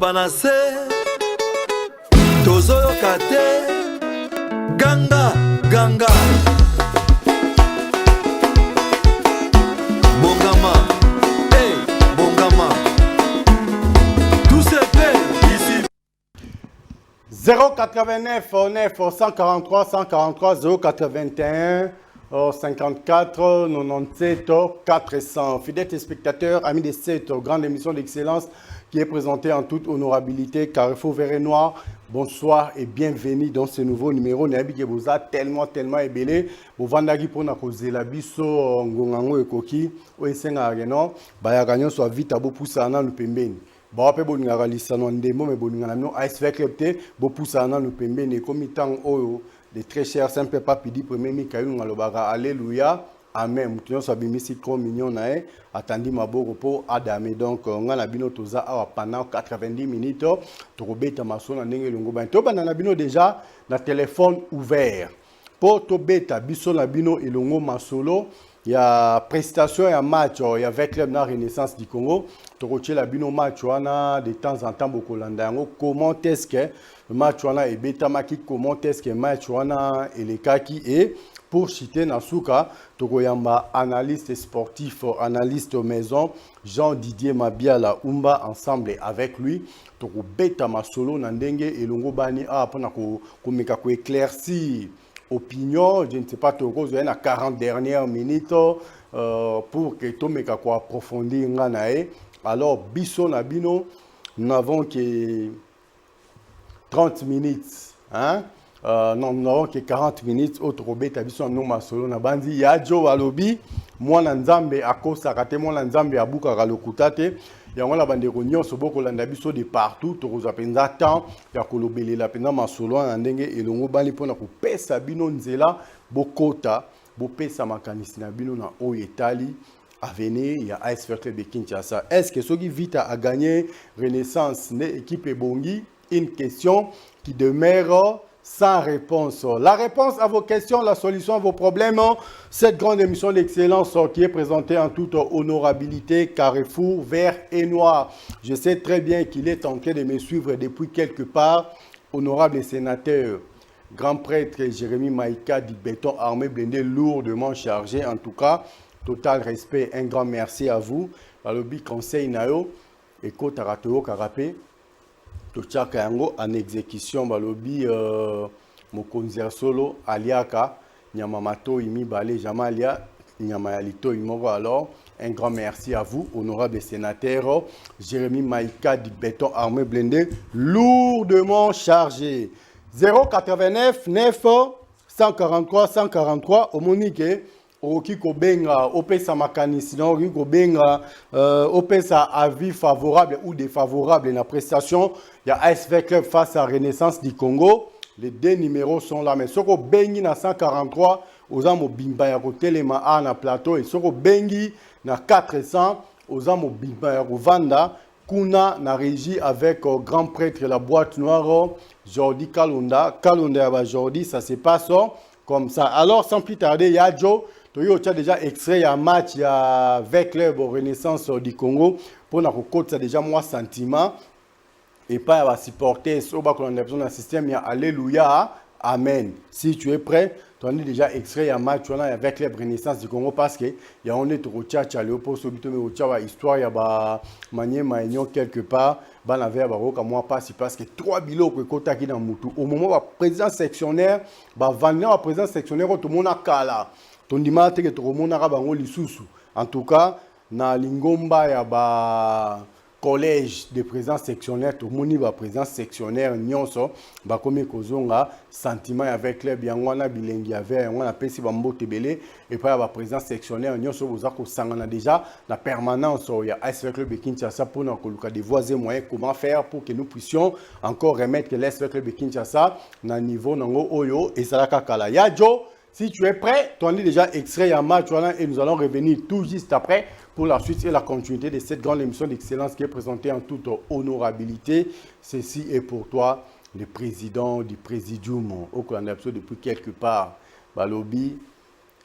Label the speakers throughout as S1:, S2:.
S1: panase tozoyoka te ganga ganga bongama hey bongama tout se fait ici
S2: 089 9 143 143 081 54 97 400. Fidèles téléspectateurs, amis des 7 grande émission d'excellence qui est présentée en toute honorabilité. Carrefour Vert et Noir, bonsoir et bienvenue dans ce nouveau numéro. Nabi vous a tellement ébélé. Vous vendez pour nous causer la biso ngongango et koki. Ou esenga ageno. Bayaganyo soit vite à beau pousser en nous pembeni. Ba pe boninga lisano ndemo me boninga no ASV Club bo poussa na nous pembeni comme temps oyo de très cher simple papidi premier Mikaïl ngalobaka alléluia amen mutuno sabimisi trop mignon na attendit maboko po adame donc ngana bino toza awa pendant 90 minutes to robeta masona ndenge longo ba to bana bino déjà na téléphone ouvert po to beta biso na bino elongo masolo. Il y a prestation et un match, il y a avec la Renaissance du Congo. Tu retiens la bino match, de temps en temps, beaucoup d'années. Comment est-ce que le match est bêta maki? Comment est-ce que le match et les cas qui est pour citer Nasuka, tu as analyste sportif, analyste maison, Jean-Didier Mabiala Umba ensemble avec lui. Tu as bêta ma solo nandenge et longo bani a pour éclaircir. Opinion, je ne sais pas trop, il y a 40 dernières minutes pour que tout le monde approfondir. Alors, biso na bino, nous n'avons que 30 minutes. Hein? Non, nous n'avons que 40 minutes. Autre robet, biso na noma solo na bandi. Yajo alobi, moi na nzambe akosa kate, moi na nzambe abuka kalokutate. Yango la bande réunion soboko landa biso de partout to kozapenza temps ya kolobelela pena masolo na ndenge elongo bali pona ko pesa bino nzela bokota bopesa makanisi na bino na oyetali avenir ya ASV Club de Kinshasa. Est-ce que ceux qui vite à gagner Renaissance ne équipe bongi? Une question qui demeure sans réponse. La réponse à vos questions, la solution à vos problèmes, cette grande émission d'excellence qui est présentée en toute honorabilité, Carrefour Vert et Noir. Je sais très bien qu'il est en train de me suivre depuis quelque part, honorable sénateur, grand prêtre Jérémy Maïka du béton armé blindé lourdement chargé. En tout cas, total respect, un grand merci à vous. Balobi conseil nayo, Eko Tarateo Karapé. Tochaka yango en exécution balobi mokonzi solo aliaka nyama mato imi balé jamalia nyama yalito imoko. Alors un grand merci à vous honorable sénateur Jérémy Maïka du béton armé blindé lourdement chargé. 089 9 143 143 au Monique oki kobenga opesa makanisi na oki kobenga opesa avis favorable ou défavorable na prestation il y a ASV Club face à Renaissance du Congo. Les deux numéros sont là mais soko bengi na 143 ozamo bimba ya kotelema a na plateau et soko bengi na 400 ozamo bimba ya kovanda kuna na régie avec grand prêtre la boîte noire Jordi Kalonda ya Jordi. Ça se passe comme ça. Alors sans plus tarder, Yadjo Toyo tu as déjà extrait un match avec Club Renaissance du Congo pour na côté ça déjà moi sentiment et pas à supporter so ba qu'on a besoin d'un système ya alléluia amen. Si tu es prêt, tu as déjà extrait un match avec Club Renaissance du Congo parce que il y a on est trop tchatcha le pour so bitome o tchawa histoire ya ba manier maignon quelque part ba na vers ba ko moi pas parce que 3 biloko kota ki na mutu au moment ba président sectionnaire ba vendre ba président sectionnaire tout le monde a kala ton dimate que tout le monde a bango lisusu. En tout cas na lingomba ya ba collège de président sectionnaire tout le monde va président sectionnaire nyonso ba komi kozonga sentiment avec club yangwana bilengi avec yangwana pesi ba mbote belé et pas ba président sectionnaire nyonso boza ko sangana déjà la permanence ya ASV Club de Kinshasa pour na koluka des voies et moyens comment faire pour que nous puissions encore remettre l'ASV Club de Kinshasa na niveau nango oyo et salaka kala yajo. Si tu es prêt, tu as déjà extrait un match et nous allons revenir tout juste après pour la suite et la continuité de cette grande émission d'excellence qui est présentée en toute honorabilité. Ceci est pour toi, le président du Présidium au Canada depuis quelque part. Balobi,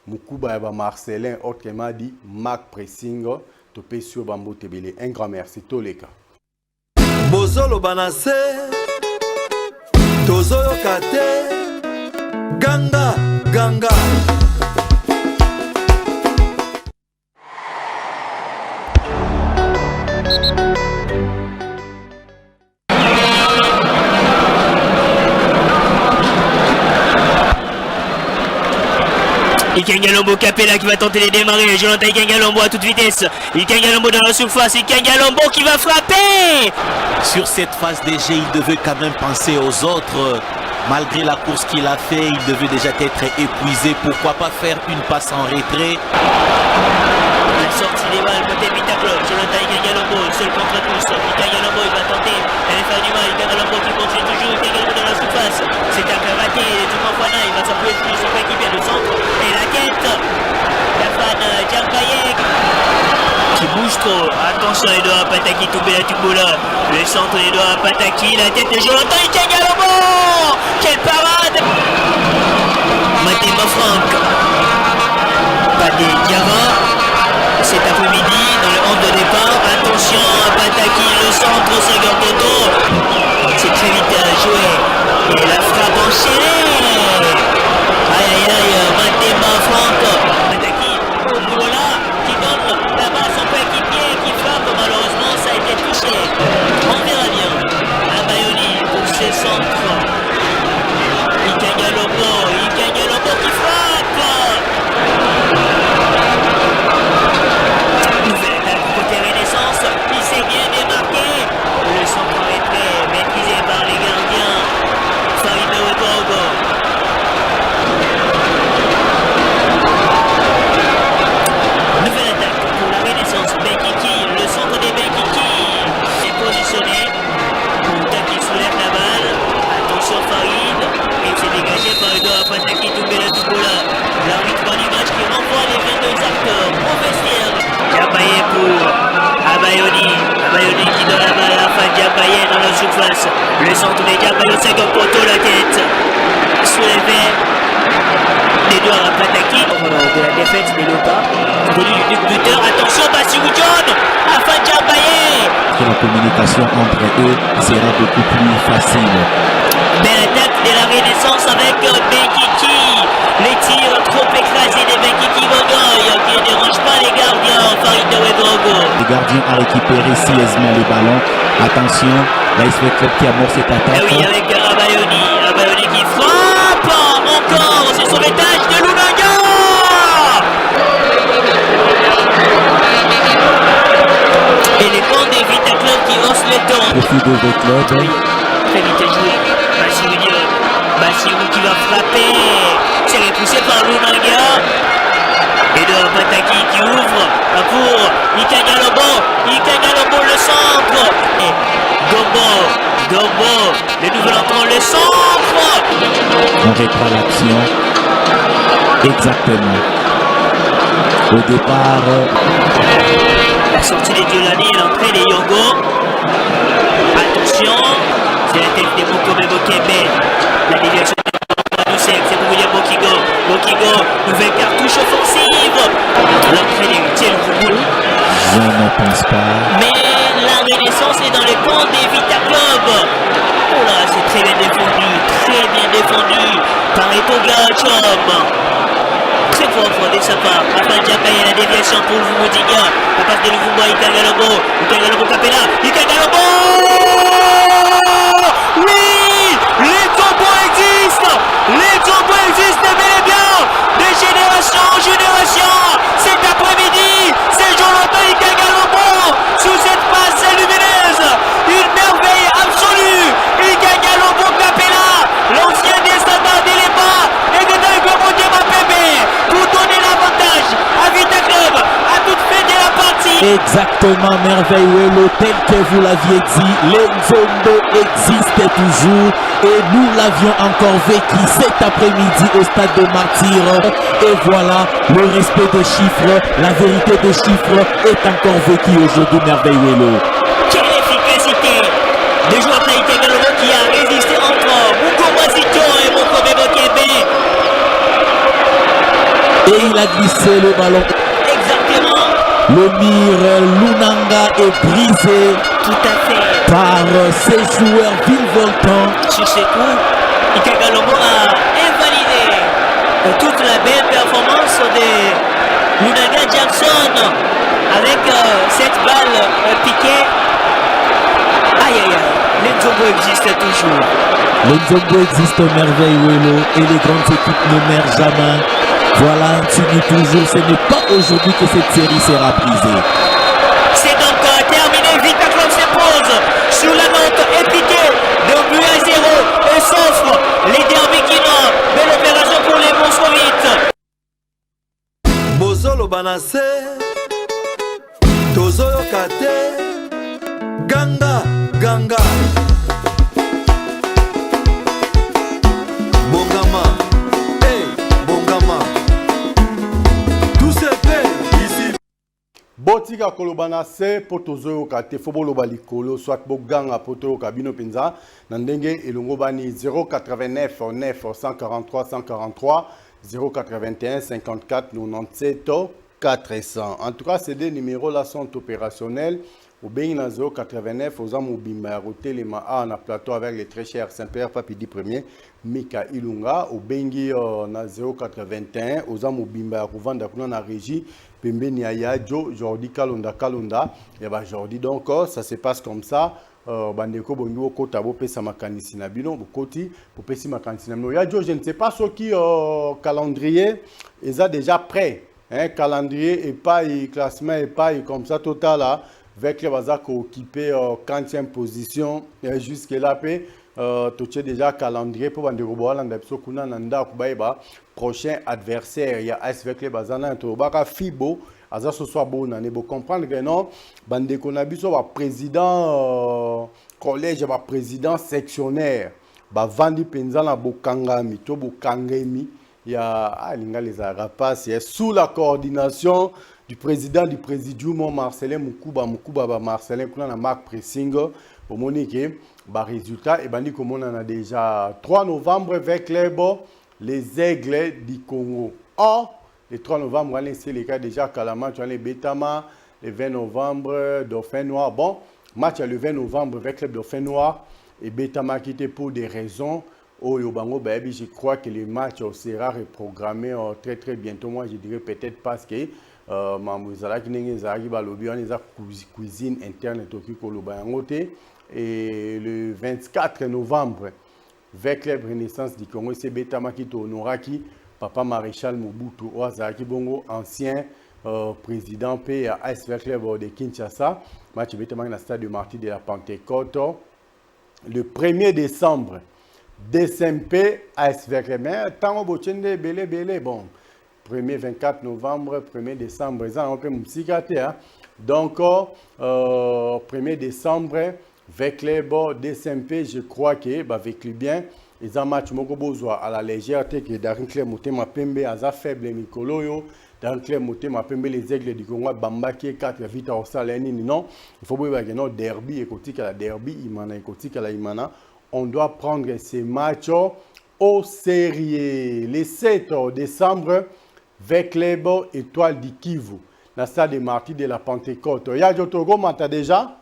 S2: Mukuba Marcelin, autrement dit, Marc Pressing, Topé sur Bambo Tebele. Un grand merci, Toleka.
S1: bozolo banase tozoyoka te ganga ganga.
S3: Ikenga Lombo Capella qui va tenter de démarrer. Jonathan Ikenga Lombo à toute vitesse. Ikenga Lombo dans la surface. Ikenga Lombo qui va frapper.
S4: Sur cette phase de jeu, il devait quand même penser aux autres. Malgré la course qu'il a fait, il devait déjà être épuisé. Pourquoi pas faire une passe en retrait?
S3: La sortie des balles côté Vita Club. Jonathan Ikenga Lombo, seul contre tous. Ikenga Lombo, il va tenter. Elle est faire du mal. Ikenga Lombo qui continue toujours. Ikenga Lombo dans la surface. C'est un cavaté. Il est tout en Fana. Il va s'appuyer sur son équipier de centre. Et la tête. La fan Djambayek qui bouge trop. Attention, Edouard Pataki tombé la Tubola. Le centre Edouard Pataki. La tête de Jonathan Ikenga Lombo. Quelle parade. Mathéma Franck. Padé Diarra. Cet après-midi dans le hand de départ. Attention à Pataki, le centre, second poteau. C'est très vite à jouer. Et la frappe enchaînée. Aïe aïe aïe, Mathéma Franck. Pataki au boulot là, qui donne la balle à son coéquipier, qui frappe. Malheureusement, ça a été touché. On verra bien. Abayoni pour ses centres. Ikenga Lombo qui frappe. Nouvelle attaque côté Renaissance, il s'est bien démarqué. Le centre retrait maîtrisé par les gardiens. Farino et Borgo. Nouvelle attaque pour la Renaissance. Benkiki, le centre des Benkiki est positionné. Kouta qui soulève la balle. Attention Farid. Et c'est dégagé par Edouard Pataki Toumbela Touboula. L'arbitre du match qui renvoie les 22 acteurs au vestiaire. Diabaye pour Abayoni. Abayoni qui donne la balle à la fin. Diabaye dans la surface. Le centre des Diabaye au second poteau, la tête soulevée d'Edouard Pataki. De la défaite des Lotas. Connu du buteur. Attention Bassirou John. Afin Diabaye.
S4: La communication entre eux sera beaucoup plus facile.
S3: Belle attaque de la Renaissance avec Benkiki. Les tirs trop écrasés des Benkiki Bogoy qui ne dérangent pas les gardiens. Farid Wegogo.
S4: Le gardien a récupéré sérieusement le ballon. Attention, la SV Club qui amorce cette attaque.
S3: Ah oui, avec Abayoni. Abayoni qui frappe encore. C'est sur l'étage de Lunanga. Et les bancs des Vita Club qui haussent le ton.
S4: Profit de V Club.
S3: Oui, très vite joué. Bassirou qui va frapper. C'est repoussé par Lunanga. Edouard Pataki qui ouvre pour Ikenga Lombo. Ikenga Lombo le centre. Et Gombo, le nouvel entrant, le centre.
S4: On reprend l'action. Exactement. Au départ.
S3: La sortie des Diolani et l'entrée des Yongo. Attention. C'est la tête de Mokome Bokebe. La déviation de Doucek, c'est pour William Bokigo. Bokigo, nouvelle cartouche offensive. L'entrée des Tiel Vouboul.
S4: Je ne pense pas.
S3: Mais la Renaissance est dans les camps des Vita Club. Oh là, c'est très bien défendu par Etoga Chom. Très propre de sa part. Afin Diabaye, la déviation pour Vumodiga. La passe de Luvumba, Ikenga Lombo. Ikenga Lombo Capella. Ikenga Lombo. Oui, les combos existent. Les combos existent bel et bien. De génération en génération. Cet après-midi, c'est Jonathan Ikenga Lombo sous cette passe lumineuse. Une merveille absolue. Ikenga Lombo Capella, l'ancien descendant d'Eleba et de Gomodia Mapembe pour donner l'avantage à Vita Club à toute fin de la partie.
S4: Exactement, merveilleux, tel que vous l'aviez dit, l'Enzondo existe toujours et nous l'avions encore vécu cet après-midi au stade de Martyr. Et voilà, le respect des chiffres, la vérité des chiffres est encore vécu aujourd'hui, merveilleux.
S3: Quelle efficacité de joueur Ikenga Lombo qui a résisté encore. Mukoma Zito et Mokome Bokebe.
S4: Et il a glissé le ballon.
S3: Exactement.
S4: Le mur Lunanga est brisé.
S3: Tout à fait.
S4: par ses joueurs virevoltants.
S3: Sur ses coups, Ikagalongo a invalidé toute la belle performance de Lunaga Jackson avec cette balle piquée. Aïe aïe aïe, l'Enzongo existe toujours.
S4: L'Enzongo existe merveille, Welo, et les grandes équipes ne meurent jamais. Voilà, Ntini toujours, ce n'est pas aujourd'hui que cette série sera brisée.
S3: C'est donc terminé, Vita Club s'impose sur la note épiquée de but à 0 et s'offre les Derbikina. Belle opération pour les Moscovites.
S1: Bozolo banase tozoyoka te ganga ganga bongama hey bongama tout se fait ici.
S2: Botika kolobana se potozo kate fobolo balikolo soit boganga poto kabino penza nandenge elongo bani 089 9 143 143 081 54 97 400. En tout cas, ces deux numéros-là sont opérationnels. Au Bénin, 089, aux Amobimba, au Téléma, on a plateau avec les très chers Saint-Pierre Papidi 1er, Mika Ilunga. Au Bengi, on a 081, aux Amobimba, au Vanda, on a régie, Pembe Niaya, Joe, Jordi Kalonda, Kalonda. Et bien, Jordi, donc, ça se passe comme ça. Bandeko bongo kota bo pesa makanisi na bino bokoti pour pesi makanisi na bino ya jo je ne sais pas ce qui calendrier ils a déjà prêt hein calendrier et pas classement et pas comme ça total là avec les bazar qui occupé 40e position jusque là pe tu déjà calendrier pour bandeko bolanda biso kuna nanda kubaeba prochain adversaire il y a avec les bazar na to baka fibo Aza ce soit bon, on peut comprendre que non, bande konabiso va président collège, va président sectionnaire, va vendre penza na bokangami, to bokangemi, il y a les arapas, c'est sous la coordination du président du présidium Marcelin Moukuba Marcelin kuna na Marc Pressing au monique ba résultat et bandi comme on en a déjà 3 novembre avec les Aigles du Congo. Or le 3 novembre, on a laissé les cas déjà Kalama, tu as les Betama, le 20 novembre, Dauphin Noir. Bon, match le 20 novembre avec le Dauphin Noir et Betama qui était pour des raisons. Oh, Yobango, baby, je crois que le match sera reprogrammé très très bientôt. Moi, je dirais peut-être parce que Mamouzala qui n'est pas lobby, on a cuisine interne Tokyo Kolobayangote. Et le 24 novembre, avec la Renaissance du Congo, c'est Betama qui est au Noraki. Papa Maréchal Mobutu Ouazaki Bongo, ancien président PAS Club de Kinshasa. Match bétement dans le stade de Martyr de la Pentecôte. Le 1er décembre, DSMP AS Club. Mais tant que vous belé, bon. 1er 24 novembre, 1er décembre, ça on peut m'sikate. Donc, 1er décembre, avec les DSMP, je crois que avec le bien. Ils ont match Mogobozoa à la légèreté que dans Claire Motema Pembe à faible Mikoloyo, dans Claire Motema Pembe les aigles du Congo Bambaki 4 vite au saleni non, il faut voir que notre derby et côté que la derby imana et côté que la imana, on doit prendre ces matchs au sérieux. Le 7 décembre avec les étoiles du Kivu, la salle de Martyrs de la Pentecôte. Ya Jotogo mata déjà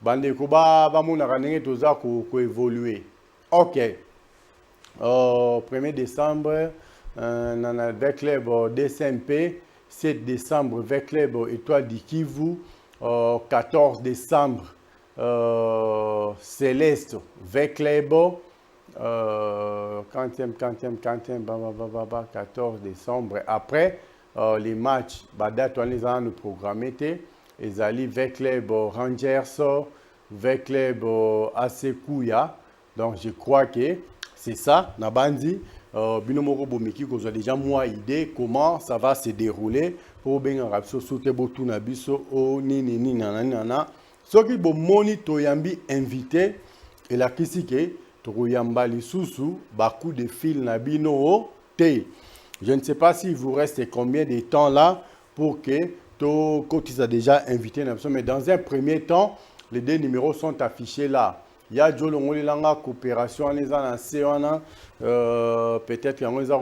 S2: bande koba ba mona ranenge toza ko évoluer. OK. 1er décembre, avec les DSMP, 7 décembre, avec les étoiles du Kivu, 14 décembre, Céleste, avec les 40e, 14 décembre. Après, les matchs, date on les a nous programmés, ils allaient avec les Rangers, avec les Asekouya. Donc, je crois que c'est ça, Nabandi. Binomoro Bomeki, vous avez déjà moi idée comment ça va se dérouler pour bien rapso sauter botu nabiso o ni nana. Ce qui bon moni toyambi invité et la kisike toyamba lisusu baku de fil nabino te. Je ne sais pas s'il vous reste combien de temps là pour que to cotis a déjà invité nabiso, mais dans un premier temps, les deux numéros sont affichés là. Il y a une coopération en peut-être qu'il y a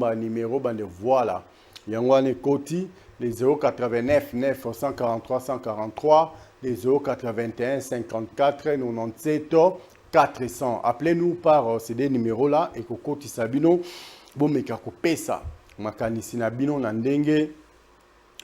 S2: un numéro voilà. Il y a un côté les 089 9 143 143 les 081 54 97 400. Appelez-nous par ces deux numéros-là et Kokoti Sabino, Bomeka Kopesa, Makanisi Nabino Nandenge,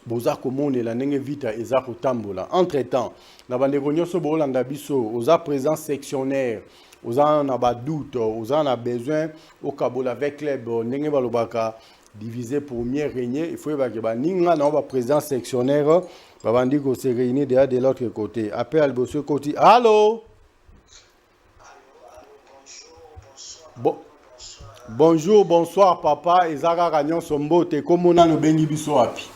S2: Boza Komone, la Nenge Vita, Ezako Tambola. Entre-temps, la bande de Bolanda Bisso, aux présents sectionnaires, aux en a doute, aux en a besoin, au Kabola avec club, Nenge Balobaka, divisé pour mieux régner. Il faut que Ninga, on va présent sectionnaire, Babandi qu'on s'est réuni de l'autre côté. Appel Bosso Côté. Allô? Bonjour, bonsoir papa. Ezaka Gagnon Sombote. Comment on a le bengi biso api?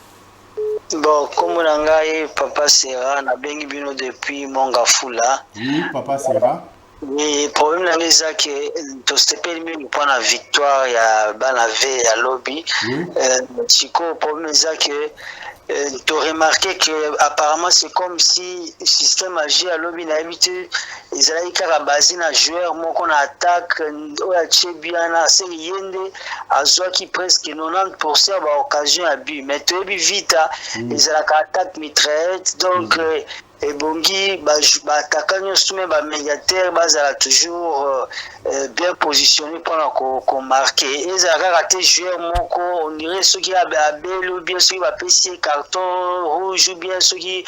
S5: Bon, comme on a papa Serra, na bengi bino depuis Mongafula.
S2: Oui, papa Serra.
S5: Mais le problème c'est que tu sais pas même pour la victoire ya Banave à lobby. Chico, le problème c'est que tu as remarqué que apparemment c'est comme si le système agit à lobby n'a habitué ils allaient basé na joueur moi qu'on attaque oya Chebiana c'est yende azwa qui presque 90% ba occasion à but mais tu es vite ils allaient attaque mitraillette donc et bongi attaquant nyonso ba médiateur bazala toujours bien positionné pour marquer ils allaient rater joueur moko on dirait ceux qui a bel ou bien ceux qui va passer carton rouge ou bien ceux qui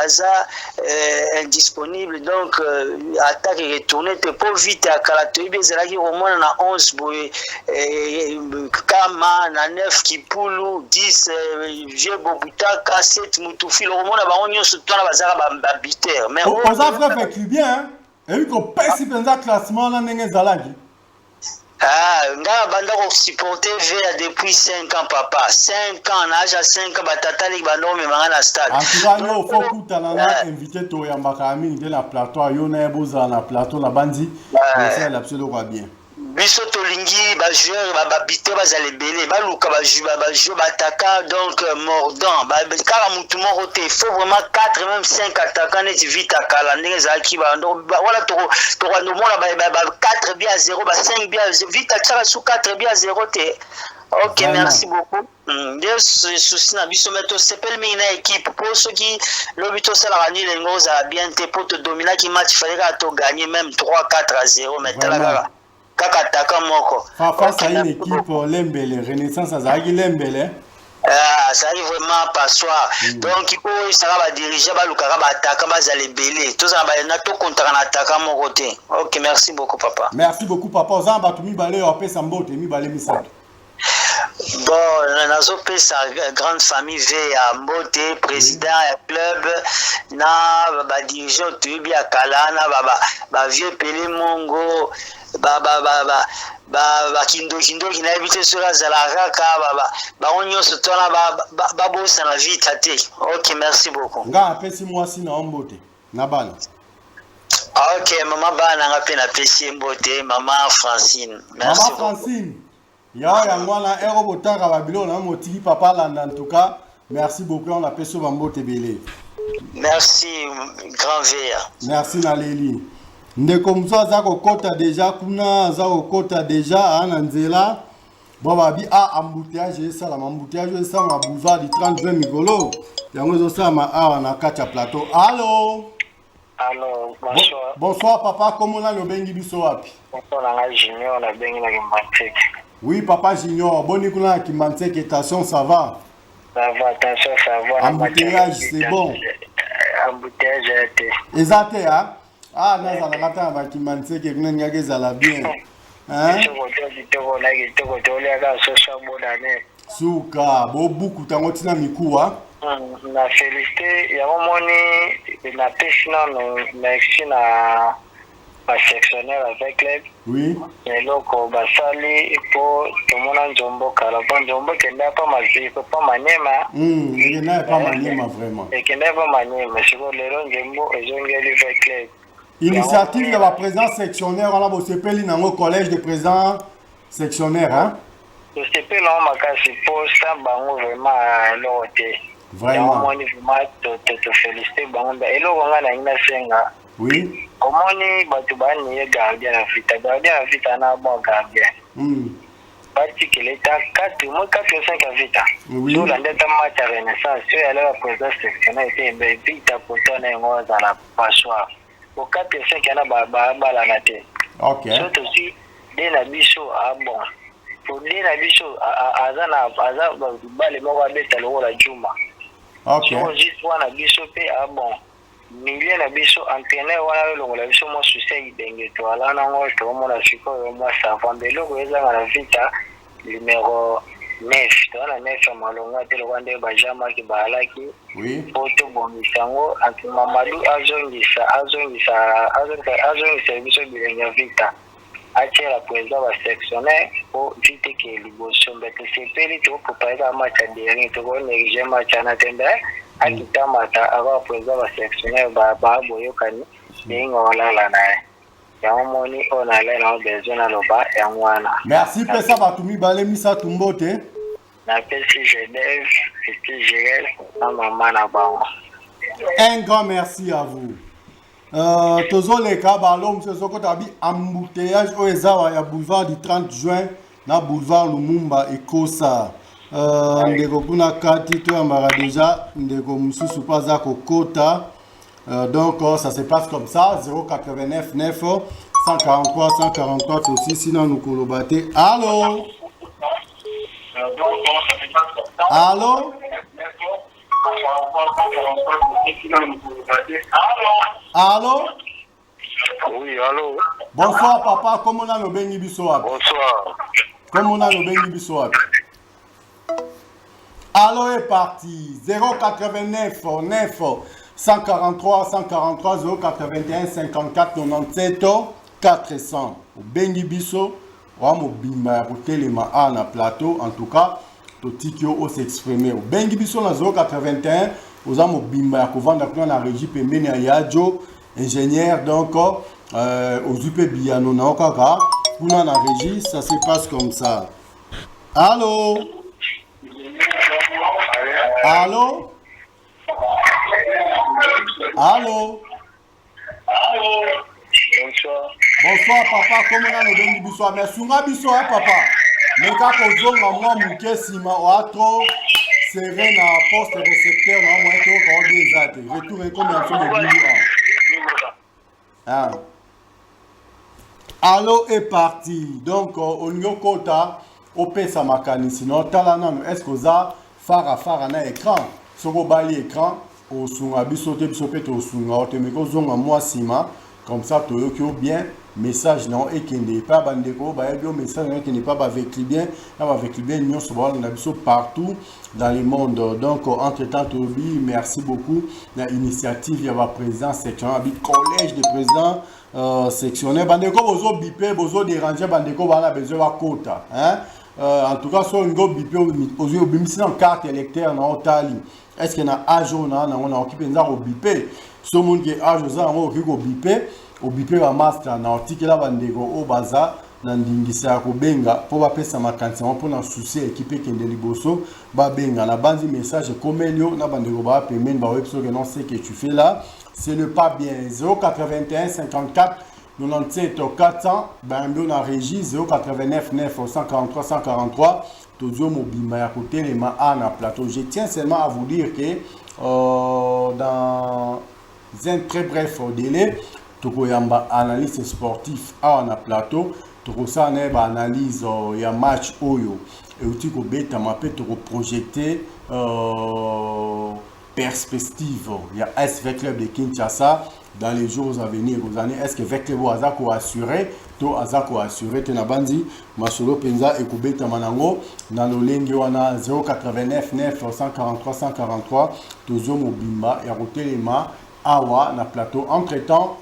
S5: aza indisponible donc attaque et retourner te pas vite à Kalato ils allaient au moins na 11 boy kama na 9 Kipulu 10 Vieux Bobutaka 7 Mutufi au moins na ba onyo surtout na bazara ba buteur mais
S2: on a fait bien et vu qu'on pèse dans le classement là n'engage zalagi.
S5: Nga banda ko supporter VA depuis 5 ans papa 5 ans en âge à 5 ans batata li bando me manga na stade
S2: en tout cas yo faut kutana invité to ya makami de la plateau yo na boza na plateau la bandi c'est l'absolu quoi bien
S5: biso tolingi ba joueur ba bité bazale belé ba luka ba joueur ba attaquant donc mordant ba kala mutu moko te il faut vraiment 4 même 5 attaquants net vite à kala ndenge za ki ba voilà to no mona ba 4 bien à 0 ba 5 bien vite à tsara sous 4 bien à 0 te. OK, merci beaucoup. Des soucis na biso meto sepel mina équipe pour ceux qui l'obito ça la rani les ngos a bien te pour te dominer qui match fallait que tu gagner même 3-4 à 0 mais là Kakataka moko.
S2: Face à une équipe Lembele, Renaissance Azagi Lembele.
S5: Ça arrive vraiment pas soir. Donc il faut ça va diriger ba lukara ba attaquer ba zale belé. Tout ça ba na to contre en attaquant mon côté. OK, merci beaucoup papa.
S2: Merci beaucoup papa. Ozamba tumi balé o pesa mbote mi balé misato.
S5: Bon, nazo pesa grande famille V à Mbote, président du club na ba dirigeant tubi à Kalana ba vieux Pelé Mongo kindo qui n'a habité sur la Zalaraka onyo se tona ba bossa na vie tate. OK, merci beaucoup.
S2: Nga pesi moi si na Mbote na bana.
S5: OK, maman bana nga pe na pesi Mbote, maman Francine. Merci.
S2: Maman Francine. Ya ngwana ero botaka babilo na motiki papa landa en tout cas. Merci beaucoup on appelle sur Mbote belé.
S5: Merci grand VR.
S2: Merci Naleli. Ndeko mzo za kokota déjà kuna za kokota déjà na nzela baba bi embouteillage ça la embouteillage ça ma boulevard du 30 Mikolo yango zo ça ma na kacha plateau. Allô
S5: bonsoir.
S2: Bonsoir papa, comment on a le bengi biso wapi?
S5: Bonsoir na Junior na bengi na Kimantek.
S2: Oui papa Junior, boni kuna Kimantek attention ça va?
S5: Ça va, attention ça va.
S2: Embouteillage c'est bon.
S5: Embouteillage été.
S2: Exact hein? Naza la kata ba Kimantek kuna nyage zala bien. Hein? Suka, bo buku tango tina mikuwa.
S5: Na félicité, ya moni na pêche non merci na sectionnaire avec l'aide.
S2: Oui.
S5: Et loko basali pour tout le monde Njombo kala bon Njombo kenda pas mazi pas Maniema.
S2: Il n'est pas Maniema vraiment.
S5: Et kenda pas Maniema, c'est pour les Njombo et Jongeli avec l'aide.
S2: Initiative de la présidence sectionnaire, on a bossé peli dans le collège de président sectionnaire hein.
S5: Je sais pas non makasi pour ça bango vraiment l'autre.
S2: Vraiment.
S5: On te féliciter bango et lo nga na ina senga.
S2: Oui.
S5: Omoni batu bani gardien na vita na bon gardien. bati que l'état 4 mois 4 ou 5 à vita.
S2: Oui.
S5: Tout l'année de match à Renaissance, sur la présidence sectionnelle était vite à côté d'un gros dans la passoire. Au 4 ou 5 à la nate.
S2: Ok.
S5: Surtout aussi, dès la bichot à bon. Pour dès la bichot à Zana, les mots à bête à l'eau la Juma.
S2: Ok.
S5: Sur juste one à bichot à bon. Milliers na biso entraîneur wana longola biso mo succès ibenge to ala na ngo to mo na siko mo savant de logo eza na vita numéro 9 to na 9 malonga te lwande bajama ki balaki
S2: Oui.
S5: poto bomisango anti Mamadou azongisa biso bilenge vita achera président wa sectionnaire au vite ke liboso mbete sepeli to pour pas match dernier to ko néglige match na tende akitamata aba président wa sectionnaire ba boyokani yengo wala nae yamoni ona le na besoin na loba yangwana.
S2: Merci pesa batumi bale misa tumbote.
S5: Na pesi Genève et Gérel na maman na bango.
S2: Un grand merci à vous. Tozoleka balom ce soko tabi embouteillage au ezawa ya boulevard du 30 juin na boulevard Lumumba Ekosa. Ndeko kuna kati to yambara déjà ndeko mususu paza kokota. Donc ça se passe comme ça 089 9 143 143 aussi sinon nous kolobate. Allô? Allô? Allô?
S5: Oui, allô.
S2: Bonsoir papa, comment on a le bengi bisoa?
S5: Bonsoir.
S2: Comment on a le bengi bisoa? Allô est parti 089 9 143 143 081 54 97 400. Bengi biso, wa mo bimba ko telema na plateau en tout cas to tikio o s'exprimer. Bengi biso na 081 oza mo bimba ko vanda kuna na régie pembeni ya Yadjo ingénieur donc ozupe biano na okaka kuna na régie ça se passe comme ça. Allô? Allô? Allô?
S5: Bonsoir.
S2: Bonsoir papa, comment on a le bengi biso? Mais sunga biso papa. Mais quand on zonga moi muke sima o atro serré na poste récepteur na moi to ko des ates. Retour combien sur le billet. Ah. Allô est parti. Donc au nyokota opesa makani sinon talana est-ce que ça fara na écran soko bali écran au sunga biso te biso pe to sunga o te me ko zonga moi sima comme ça to yoki bien message non et qui n'est pas bandeko ba bio message qui n'est pas avec les bien avec les bien nous sommes na biso partout dans le monde. Donc entre temps Tobi merci beaucoup la initiative ya ba président sectionnaire bi collège de président sectionnaire bandeko bozo bipé bozo déranger bandeko bana besoin ba quota hein. En tout cas so ngo bipé ozo bimisi na carte électeur na otali est-ce que na ajo na on a occupé nza ko bipé so monde qui ajo za ngo ko bipé au bipé wa master na otikela bandeko o baza na ndingisa ko benga po ba pesa makansi po na souci équipe kende liboso ba benga na bandi message komelio na bandeko ba pemeni ba webso que non c'est que tu fais là c'est le pas bien 081 54 97 400 bambio na régie 089 9 143 143 tozo mobima ya côté les ma na plateau. Je tiens seulement à vous dire que dans un très bref délai tokoyamba analyse sportif a na plateau tokosana ba analyse ya match oyo et outi ko beta mape toko projeter perspective ya SV Club de Kinshasa dans les jours à venir aux années. Est-ce que avec le Azako assuré to Azako assuré te na bandi masolo penza et ko beta manango na lolengi wana 089 9 143 143 tozo mobimba ya rotelema awa na plateau. Entre temps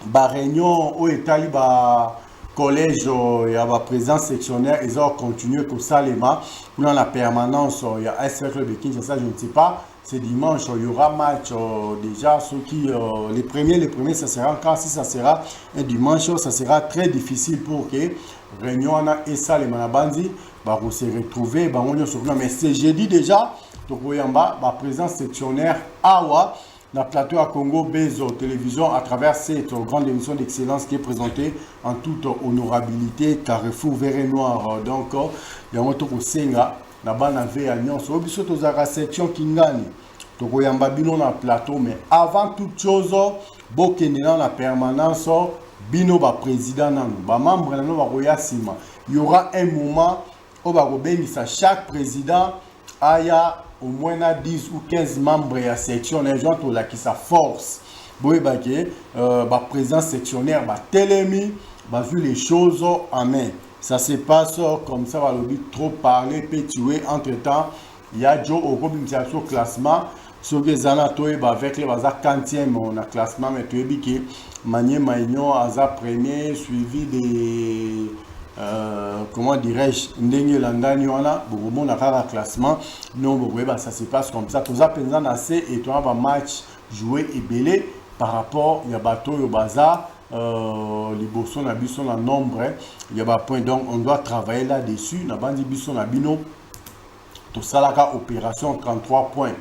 S2: ba réunion au étali ba collège ya ba président sectionnaire ils ont continué comme ça les ma pour la permanence il y a SV Club de Kinshasa je ne sais pas c'est dimanche il y aura match déjà ceux qui les premiers ça sera quand si ça sera un dimanche ça sera très difficile pour que réunion na et ça les manabandi ba se retrouver ba on sur mais c'est jeudi déjà donc voyamba ba président sectionnaire awa dans le plateau à Congo Bezo Télévision à travers cette grande émission d'excellence qui est présentée en toute honorabilité Carrefour Vert et Noir. Donc, il y a un autre Senga, la banave à Nyon, sur Obiso Tozara section Kingani, Tokoyamba Bino dans le plateau, mais avant toute chose, Bokene dans la permanence, Bino ba président, ba membre dans Roya Sima. Il y aura un moment où chaque président aya au moins 10 ou 15 membres de la section, les gens qui sa force. Président sectionnaire, télémi, vu les choses en main. Ça se passe comme ça, va le trop parler, peut tuer. Entre temps, il y a Joe au classement. Sur les anatoles, avec les 40e, on a classement, mais tu es biqué. Manier Maignon, Aza premier, suivi des. Comment dirais-je, Ndenge Landani, on a un classement. Non, ça se passe comme ça. Tout ça, pendant assez et tu as un match joué et belé par rapport à bateau au bazar. Les bossons na bisson en nombre. Il y a un point, donc on doit travailler là-dessus. Na bandi bisson na bino. Tout ça, la opération 33 points.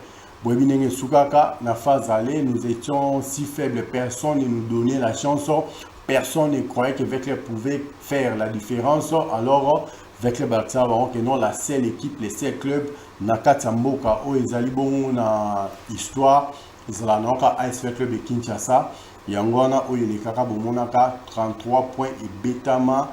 S2: Bouébinenge Soukaka, na phase aller, nous étions si faibles, personne ne nous donnait la chance. Personne ne croyait que Vekle pouvait faire la différence. Alors, Vekle Baltsa, que non, la seule équipe, les seuls clubs, Nakatamboka, où ils allaient bon na histoire, ils allaient dans AS Club de Kinshasa. Yangwana, où il est Kaka Bomonaka, 33 points et Betama,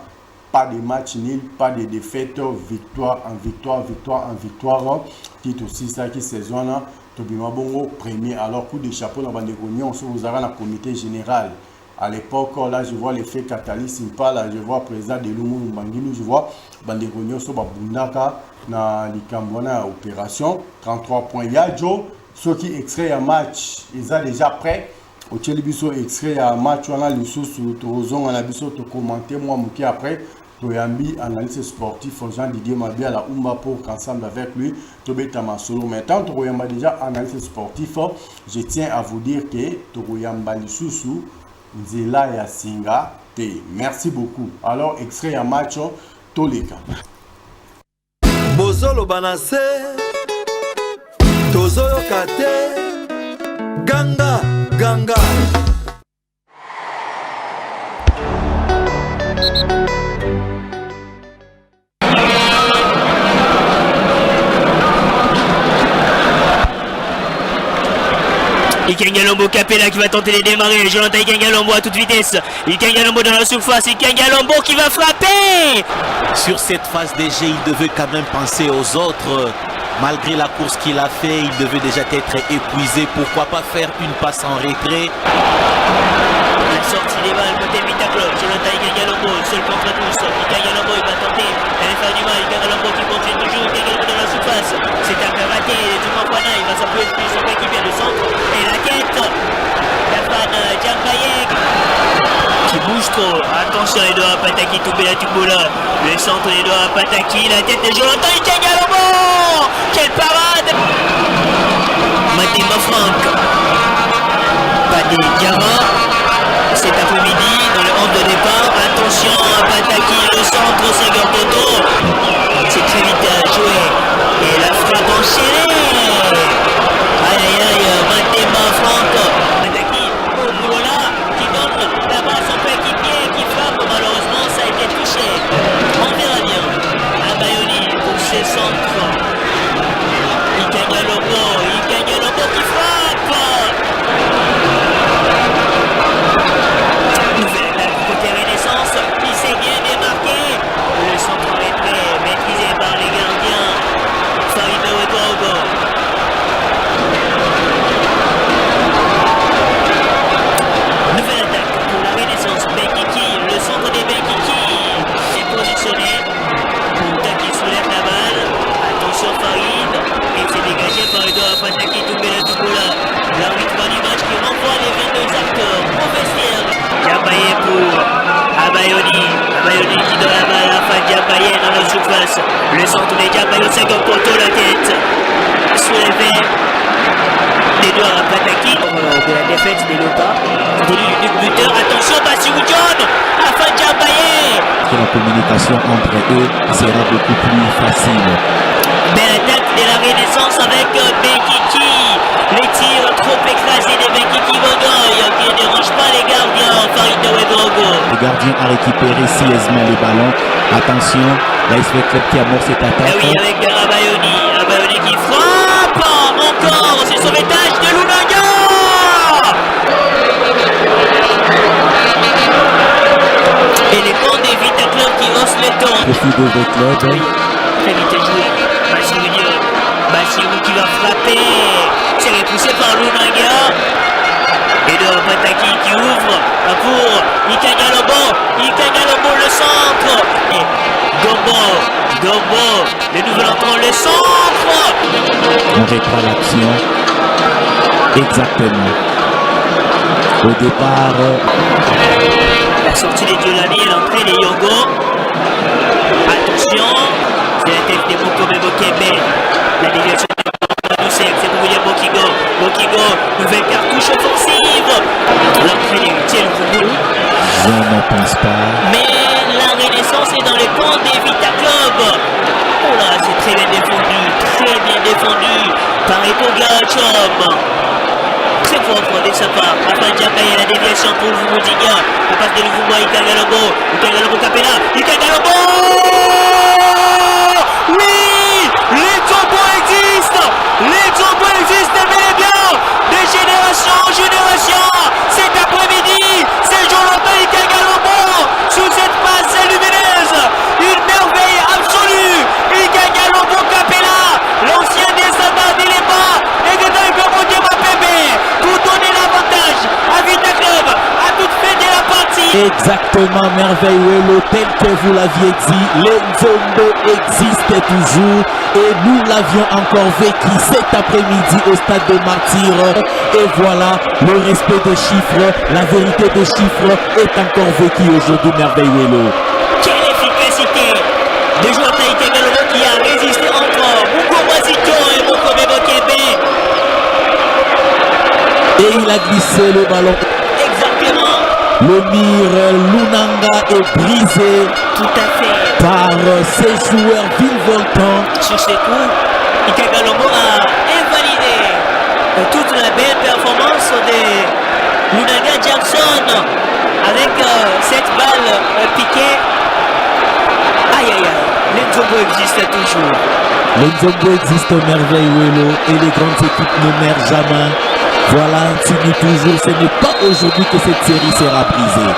S2: pas de match nul, pas de défaite, victoire en victoire, victoire en victoire. Qui est aussi ça qui saison là, Tobima Bongo, premier. Alors, coup de chapeau dans Bandegoni, on se vous aura dans le comité général. À l'époque, là, je vois l'effet Catalyst, là, je vois le président de Lumu Mbangini, je vois Bandegoni, sur Bundaka, dans l'Ikambona opération, 33 points. Yadjo, ceux qui extraient un match, ils sont déjà prêts. Au Tchélibiso extrait un match, on a les sous, on a biso, tu commenter, moi, Mouki après. Toyambi, analyste sportif, Jean-Didier Mabi à la Oumba pour qu'ensemble avec lui, Tobetama Solo. Maintenant, Toyamba déjà analyste sportif, je tiens à vous dire que Toyamba Lissousou, Nzela ya Singa Te. Merci beaucoup. Alors, extrait un match, Toleka.
S1: Bozolo Banase, Tozoyo Kate, Ganga, Ganga.
S3: Ikengalombo Capella qui va tenter de démarrer. Jonathan Ikengalombo à toute vitesse. Ikengalombo dans la surface. Ikengalombo qui va frapper.
S4: Sur cette phase de jeu, il devait quand même penser aux autres. Malgré la course qu'il a fait, il devait déjà être épuisé. Pourquoi pas faire une passe en retrait?
S3: La sortie des balles côté Vita Club. Jonathan Ikengalombo seul contre tous. Ikengalombo il va tenter d'aller faire du mal. Ikengalombo qui continue toujours. Ikengalombo dans la surface. C'est un peu raté. Du Mafana, il va s'appuyer plus son équipe de centre. Et la tête. La fan Djambayek qui bouge trop. Attention, les doigts à Pataki, Toubé la Tubola. Le centre des doigts à Pataki. La tête de Jonathan Ikengalombo. Quelle parade. Mathema Franck. Padé Diarra. Cet après-midi, dans le hand de départ, attention à Pataki, le centre, Senghor Toto. C'est très vite à jouer. Et la frappe enchaînée. Aïe aïe aïe, Mathema Franck. Pataki, au boulot là, qui donne la balle à son coéquipier, qui frappe. Malheureusement, ça a été touché. On verra bien. Abayoni pour ses centres. Ikengalombo qui frappe. Nouvelle attaque côté Renaissance, il s'est bien démarqué. Le centre retrait maîtrisé par les gardiens. Farid Ouedraogo. Nouvelle attaque pour la Renaissance. Benkiki, le centre des Benkiki est positionné. Punta qui soulève la balle. Attention Farid. Et c'est dégagé par Edouard Pataki, Toumbela Touboula. L'arbitre du match qui renvoie les 22 acteurs au vestiaire. Diabaye pour Abayoni. Abayoni qui donne la balle à Fad Diabaye dans la surface. Le centre de Diabaye au second poteau, la tête. Soulevé d'Edouard Pataki. De la défaite des Lopas. Continue du buteur. Attention, Bassirou John. À Fad Diabaye.
S4: La communication entre eux sera beaucoup plus facile.
S3: Belle attaque de la Renaissance avec Benkiki. Les tirs trop écrasés des Bekiki Bogoy qui ne dérangent pas les gardiens. Farid Ouedraogo.
S4: Le gardien a récupéré sérieusement les ballons. Attention, l'ASV Club qui amorce cette attaque.
S3: Ah oui, avec Rabayoni. Rabayoni qui frappe. Encore, c'est sauvetage de Lunanga. Et les bancs des Vita Club qui haussent les tons.
S4: Profil de V Club.
S3: Oui, très vite joué. Bassirou qui va frapper. C'est repoussé par Lunanga. Et de Pataki qui ouvre pour Ikagalobo. Ikagalobo le centre. Et Gombo, le nouvel entrant, le centre.
S4: On reprend l'action. Exactement. Au départ.
S3: La sortie des Diolani et l'entrée des Yogo. Attention, c'est la tête des Mokome Bokebe. La déviation de Doucet, c'est pour William Bokigo. Bokigo, nouvelle cartouche offensive. L'entrée des Tiel Koubou.
S4: Je ne pense pas.
S3: Mais la renaissance est dans le camp des Vita Club. Oh là, c'est très bien défendu par Eto Gachom. Très propre de sa part. Rafa Djaka et la déviation pour Vumudiga. La passe de Luvumba, Ikagalobo. Ikagalobo Capella. Ikagalobo. Oui, les tombos existent. Les tombos existent bel et bien. De génération en génération. Cet après-midi, c'est Jonathan Ikagalobo. Sous cette passe lumineuse. Une merveille absolue. Ikagalobo Capella. L'ancien descendant du Léba. Et dedans, il peut monter ma bébé. Pour donner l'avantage à Vita Club. À toute fin de la partie.
S4: Exactement, merveilleux, tel que vous l'aviez dit, les Nzombo existent toujours et nous l'avions encore vécu cet après-midi au stade de Martyrs. Et voilà, le respect des chiffres, la vérité des chiffres est encore vécu aujourd'hui, merveilleux.
S3: Quelle efficacité de joueur Taïté Galobo qui a résisté encore. Mungo Wazito et Mokome Bokebe.
S4: Et il a glissé le ballon.
S3: Exactement.
S4: Le mire Lunanga est brisé
S3: Tout à fait.
S4: par ses joueurs virevoltants.
S3: Sur ces coups, Ikagalobo a invalidé toute la belle performance de Lunanga Jackson avec cette balle piquée. Aïe aïe aïe, les Nzombo existent toujours.
S4: Les Nzombo existent merveilleux et les grandes équipes ne meurent jamais. Voilà, Antini toujours, ce n'est pas aujourd'hui que cette série sera brisée.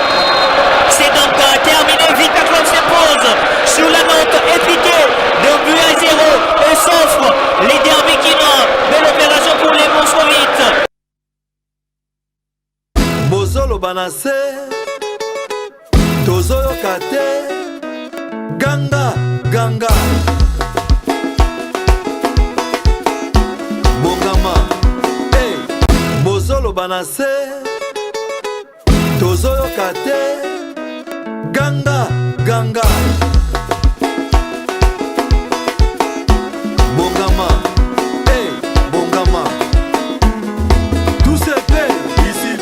S3: C'est donc terminé, Vita Club s'impose sur la note épiquée d'un but à 0 et s'offre les Derbykinois. Belle opération pour les Moscovites.
S1: Bozolo banase Tozoyo kate Ganga Ganga Bongama Hey Bozolo banase Tozoyo kate Ganga Ganga Bongama Hey Bongama Tout se fait ici.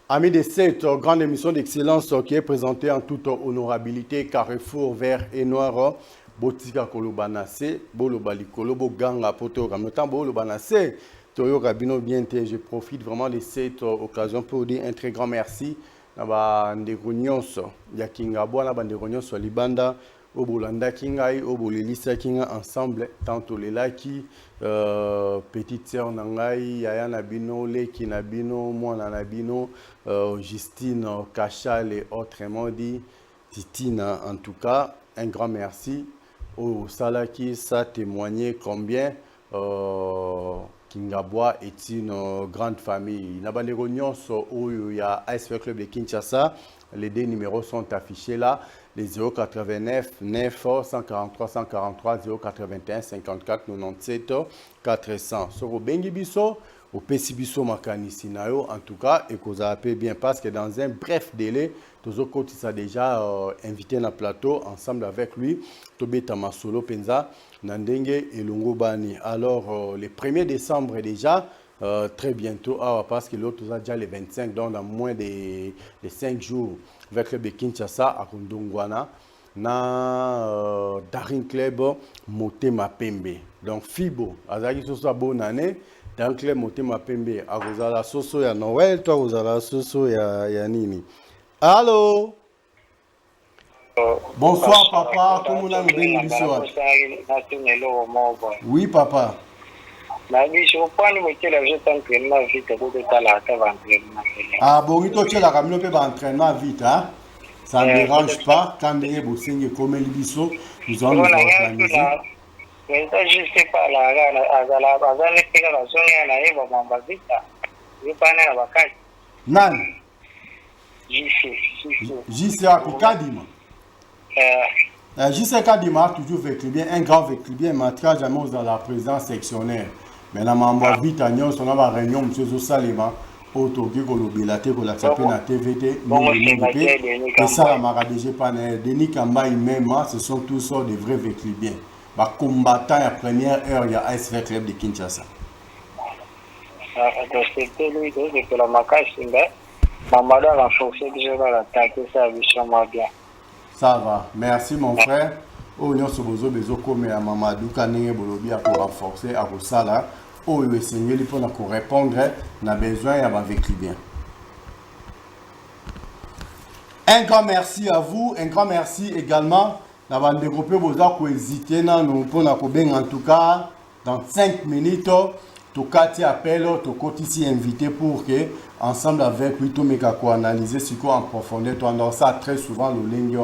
S2: Amis de cette grande émission d'excellence qui est présentée en toute honorabilité, Carrefour vert et noir, Botika Kolobanase, Bolobali Kolobo Ganga Poto Ramotan, Bolobanase, Toyo Rabino Biente. Je profite vraiment de cette occasion pour dire un très grand merci à Ndegonyos, Yakingabwa, à Ndegonyos, Libanda, au Bolanda Kingai, au Bolelisa Kinga ensemble, tantôt les Laki, petite sœur Nangai, Yaya Nabino, Leki Nabino, Mwana Nabino, Justine Kachal et autrement dit, Titina en tout cas, un grand merci au Salaki, ça témoignait combien Kingabwa est une grande famille. Nabandero Nyonso où il y a ASV Club de Kinshasa, les deux numéros sont affichés là. Les 089 9 143 143 081 54 97 400. Sur Bengi Bisso, au Pessi Bisso Makanisi Nayo, en tout cas, et que vous avez bien parce que dans un bref délai, tous les côtés sont déjà invités dans le plateau ensemble avec lui, Tobé Tamasolo Penza, Nandenge et Longobani. Alors, le 1er décembre déjà, très bientôt, parce que l'autre a déjà les 25, donc dans moins de 5 jours, avec le de Kinshasa à Kondongwana. na Daring Club Motema Pembe. Donc Fibo, azaki soso bonne année. Daring Club Motema Pembe, akozala soso ya Noël, toi akozala soso ya nini. Allô? Bonsoir papa, comment on a bien. Oui papa. Ah bon, tu la ramène peut entraînement vite hein. Ça ne dérange pas quand on est bossing comme les bisous, nous allons nous organiser.
S6: Mais ça je sais pas la
S2: Nan. JC Apikadima. JC Kadima a toujours vécu bien, un grand vécu bien, mais très jamais dans la présidence sectionnaire. Mais la membre vite à Nyon, on a ma réunion, M. Salima, autour de Golobelate, qu'on a tapé dans TVT, et ça, la Maradége Panel, Denis Kamba, même, ce sont tous des vrais vécus bien. Bah, combattant à première heure, il y a ASV Club de Kinshasa.
S6: C'était lui, c'est la macache, Mamadou a renforcé déjà l'attaquer, ça a bien.
S2: Ça va, merci mon frère. Oh, nous sommes besoin comme à Mamadou Kanenge Bolobi pour renforcer à Rosala. Oh, le Seigneur, il faut répondre, on a besoin avec lui bien. Un grand merci à vous, un grand merci également. Nous avons développé vos actes pour hésiter, nous pour en tout cas dans 5 minutes. Tout cas, tu appelles, tu es ici invité pour que, ensemble avec lui, tu me analyser ce qu'on en profondeur. Tu as ça très souvent, le lingue.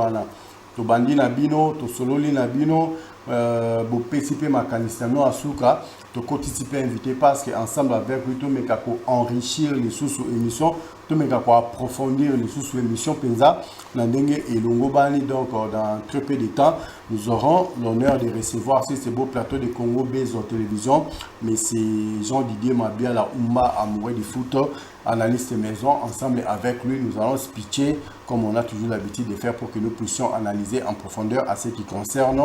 S2: Tu bandi nabino, tu solo nabino, tu participer à Makanistano à Souka. Tu es invité parce que, ensemble avec lui, tu me enrichir les sous-émissions. Tu me approfondir les sous-émissions. Penza, Nandenge et Longobani, donc dans très peu de temps, nous aurons l'honneur de recevoir ce beau plateau de Congo Base en télévision. Mais c'est Jean-Didier Mabia, la Oumba amoureux du foot, analyste maison. Ensemble avec lui, nous allons pitcher comme on a toujours l'habitude de faire pour que nous puissions analyser en profondeur à ce qui concerne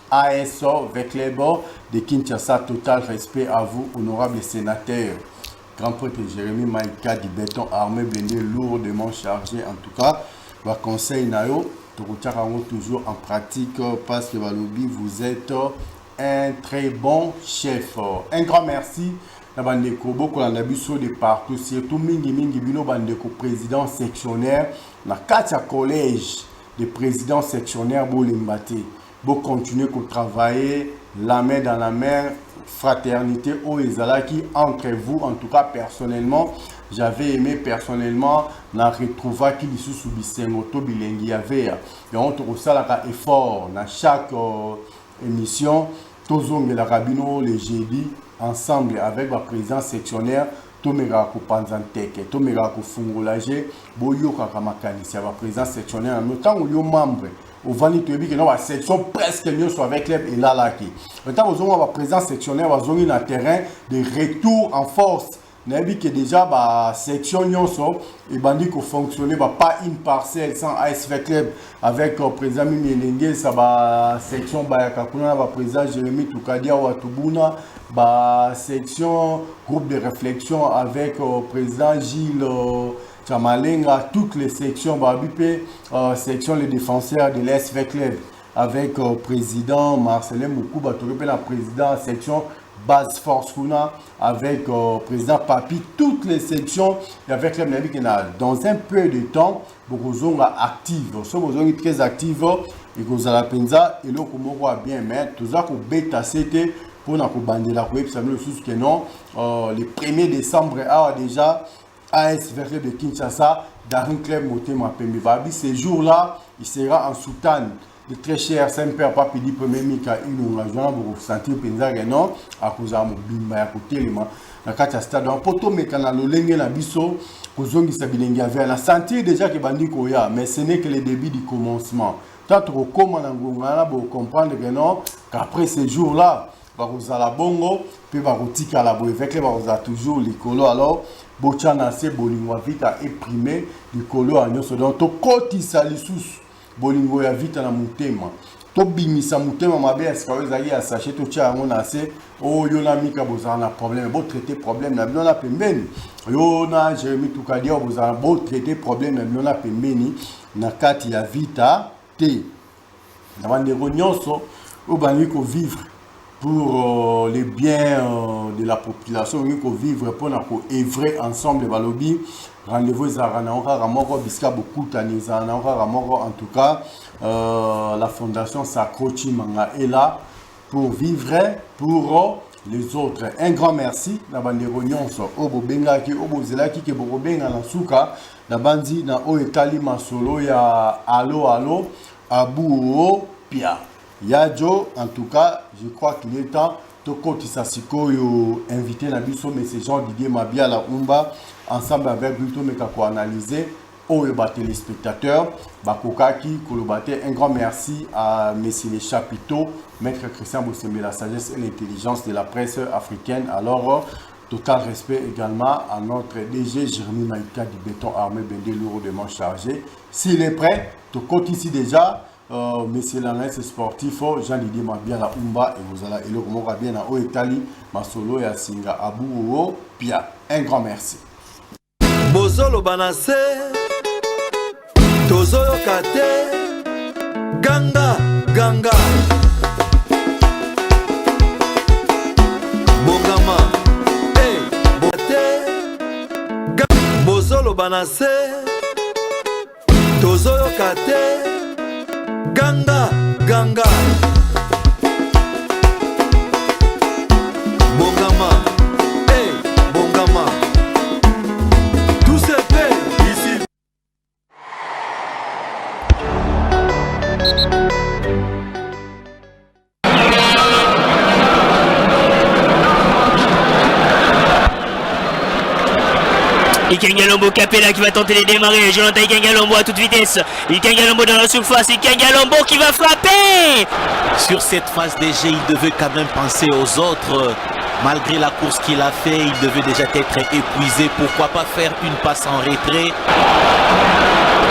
S2: ASO Veclebo de Kinshasa. Total respect à vous, honorables sénateurs. Grand prêtre Jérémy Maïka du béton armé blindé lourdement chargé en tout cas. Le conseil Nayo, toujours en pratique parce que vous êtes un très bon chef. Un grand merci. Nabandeko beaucoup la nabiso de partout surtout mingi bino bandeko président sectionnaire na katia collège de président sectionnaire Bolimbate. Bo continuer à travailler la main dans la main, fraternité au ezalaki entre vous. En tout cas personnellement, j'avais aimé personnellement na retrouver qui sous bisengo to bilengi avait. Et on trouve ça là effort na chaque émission tozonge la rabino les jeudi ensemble avec la présidence sectionnaire tomera ko panzanteke tomera ko fungolage boyo kaka makanisi la présidence sectionnaire notamment yo membre au vani toyebi que la section presque mieux soit avec club et là qui maintenant vous avez la présidence sectionnaire va zone na terrain de retour en force nabi que déjà ba section nyonso et bandi ko fonctionner pas une parcelle sans ASV club avec président Mimielenge ça ba section ba kakuna ba président Jérémy Toukadia Watubuna ba section groupe de réflexion avec président Gilles Chamalenga, toutes les sections ba bipé section les défenseurs de l'ASV club avec président Marcelin Moukouba Touré la président section base force kuna avec président Papi, toutes les sections et avec les Navikenal. Dans un peu de temps, beaucoup sont actifs. Nous sommes très actifs et que vous allez penser et là comme on bien mais tout ça qu'on bêta c'était pour nous bander la web ça me le sous que non le 1er décembre a déjà AS vers de Kinshasa Daring Club Motema Pembe. Ce jour-là, il sera en soutane. Le très cher Saint-Père Papi dit premier Mika Ilunga Joana pour sentir Penzage non à cause de mon bimba à côté les mains la carte stade en poto mais quand le lenge la biso kozongi sabilengi avait la sentir déjà que bandi koya mais ce n'est que le début du commencement tant trop comment ngongana pour comprendre que non qu'après ces jours là va vous à la bongo puis va rotika la boue avec les va toujours les colos alors bochana c'est bolingwa vite à imprimer les colos à nyoso donc to koti salisus bolingo ya vita na mutema to bimisa mutema mabe eska ezali ya sachet to tia ngo na se o yo na mika bozana problème bo traiter problème na bilona pembeni yo na Jérémy Toukadia bozana bo traiter problème na bilona pembeni na kati ya vita te Nabandeko nyonso au bangi ko vivre pour les biens de la population, bangi ko vivre pour na ko œuvrer ensemble balobi. Rendez-vous Zarana Ramoko Biska beaucoup Tanizana Ramoko en tout cas la fondation Sakrochi Manga est là pour vivre pour les autres. Un grand merci na bandeko nyonso obo bengaki obo zelaki ke boko benga na suka na bandi na o etali masolo ya allo allo abu pia yajo. En tout cas je crois qu'il est temps de kotisa sikoyo invité na biso mais c'est Jean Didier Mabia la Umba ensemble avec Bruto Mekako analyser aux téléspectateurs Bakokaki Kolobate. Un grand merci à messieurs les chapiteaux, maître Christian Bossembe, la sagesse et l'intelligence de la presse africaine. Alors total respect également à notre DG Jérémy Maïka du béton armé Bendé lourdement chargé. S'il est prêt, tu comptes ici déjà messieurs l'analyste sportif Jean-Didier Mabia la Umba et vous allez le Mora bien à Oetali Masolo et à Singa Abou Pia. Un grand merci.
S1: Bozolo banase Tozoyo kate Ganga Ganga Bongama Hey Bote Bozolo banase Tozoyo kate Ganga Ganga Bongama Hey Bongama Tout se fait ici.
S3: Ikangalombo Capella qui va tenter de démarrer. Jonathan Ikangalombo à toute vitesse. Ikangalombo dans la surface. Ikangalombo qui va frapper.
S4: Sur cette phase de jeu, il devait quand même penser aux autres. Malgré la course qu'il a fait, il devait déjà être épuisé. Pourquoi pas faire une passe en retrait?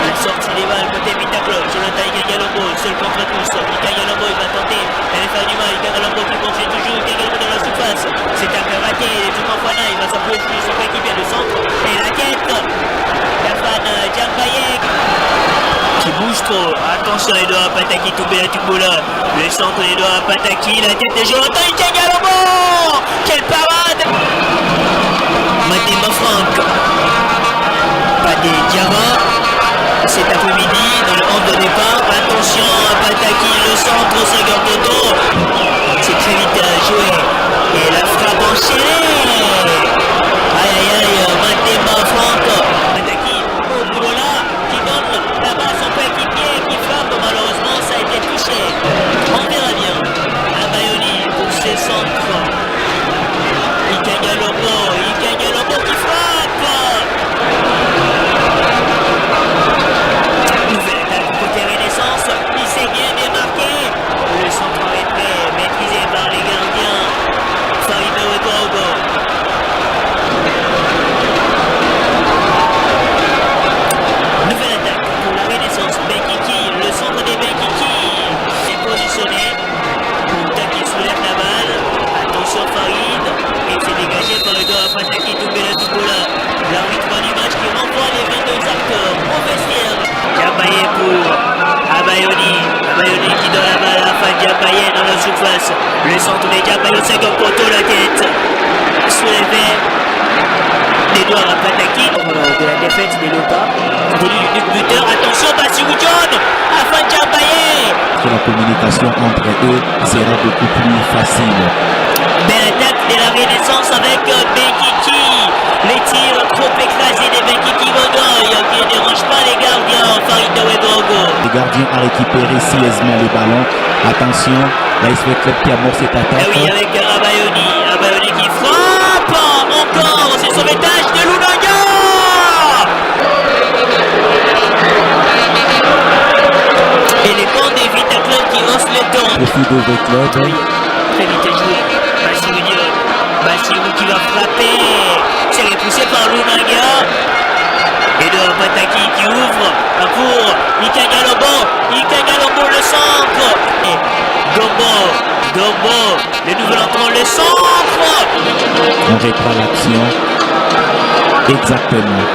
S3: La sortie des balles côté Vitaclub. Jonathan Ikangalombo, seul contre tous. Ikangalombo il va tenter d'aller faire du mal. Ikangalombo qui continue toujours. Ikangalombo dans la surface. C'est un peu raté. Fana, il va s'appuyer sur son équipier de centre. Et la tête. La fan Djambayek qui bouge trop. Attention, Edouard Pataki tombé la Tubola. Le centre Edouard Pataki. La tête de Jonathan Ikangalombo. Quelle parade. Mathema Franck. Padé Diarra. Cet après-midi, dans le 11 de départ. Attention, Pataki, le centre, second poteau. C'est très vite joué. Et la frappe enchaînée. Aïe aïe aïe, Mathema Franck. Pataki au boulot là, qui donne la balle à son coéquipier, qui frappe. Malheureusement, ça a été touché. On verra bien. Abayoni pour ses centres. Ikangalombo qui frappe. Nouvelle attaque côté Renaissance. Il s'est bien démarqué. Le centre rétrait, maîtrisé par les gardiens. Farino et Gogo. Nouvelle attaque pour la Renaissance. Bekiki, le centre des Bekiki est positionné. Punta qui soulève la balle. Attention Farid. Et c'est dégagé par Edouard Pataki Doumbela Doubola. L'arbitre du match qui renvoie les 22 acteurs au vestiaire. Djambaye pour Abayoni. Abayoni qui donne la balle à Fan Djambaye dans la surface. Le centre de Djambaye au second poteau, la tête soulevé d'Edouard Pataki. De la défaite des Lota. Du buteur. Attention, Bassirou John à Fan Djambaye.
S4: La communication entre eux sera beaucoup plus facile.
S3: Belle attaque de la Renaissance avec Bekiki. Les tirs trop écrasés de Bekiki Godoy qui ne dérangent pas les gardiens. Farid Wegogo.
S4: Les gardiens ont récupéré sérieusement les ballons. Attention, la SV Club qui amorce cette attaque.
S3: Ah oui, avec Abayoni. Abayoni qui frappe. Encore, c'est sauvetage de Lunanga. Et les bancs des Vita Club qui lancent le temps.
S4: Profit de V Club.
S3: Oui, très vite joué. Bassirou qui va frapper. C'est repoussé par Lunanga. Et de Pataki qui ouvre pour Ikangalombo. Ikangalombo le centre. Et Dombo, le nouvel entrant, le centre.
S4: On reprend l'action. Exactement.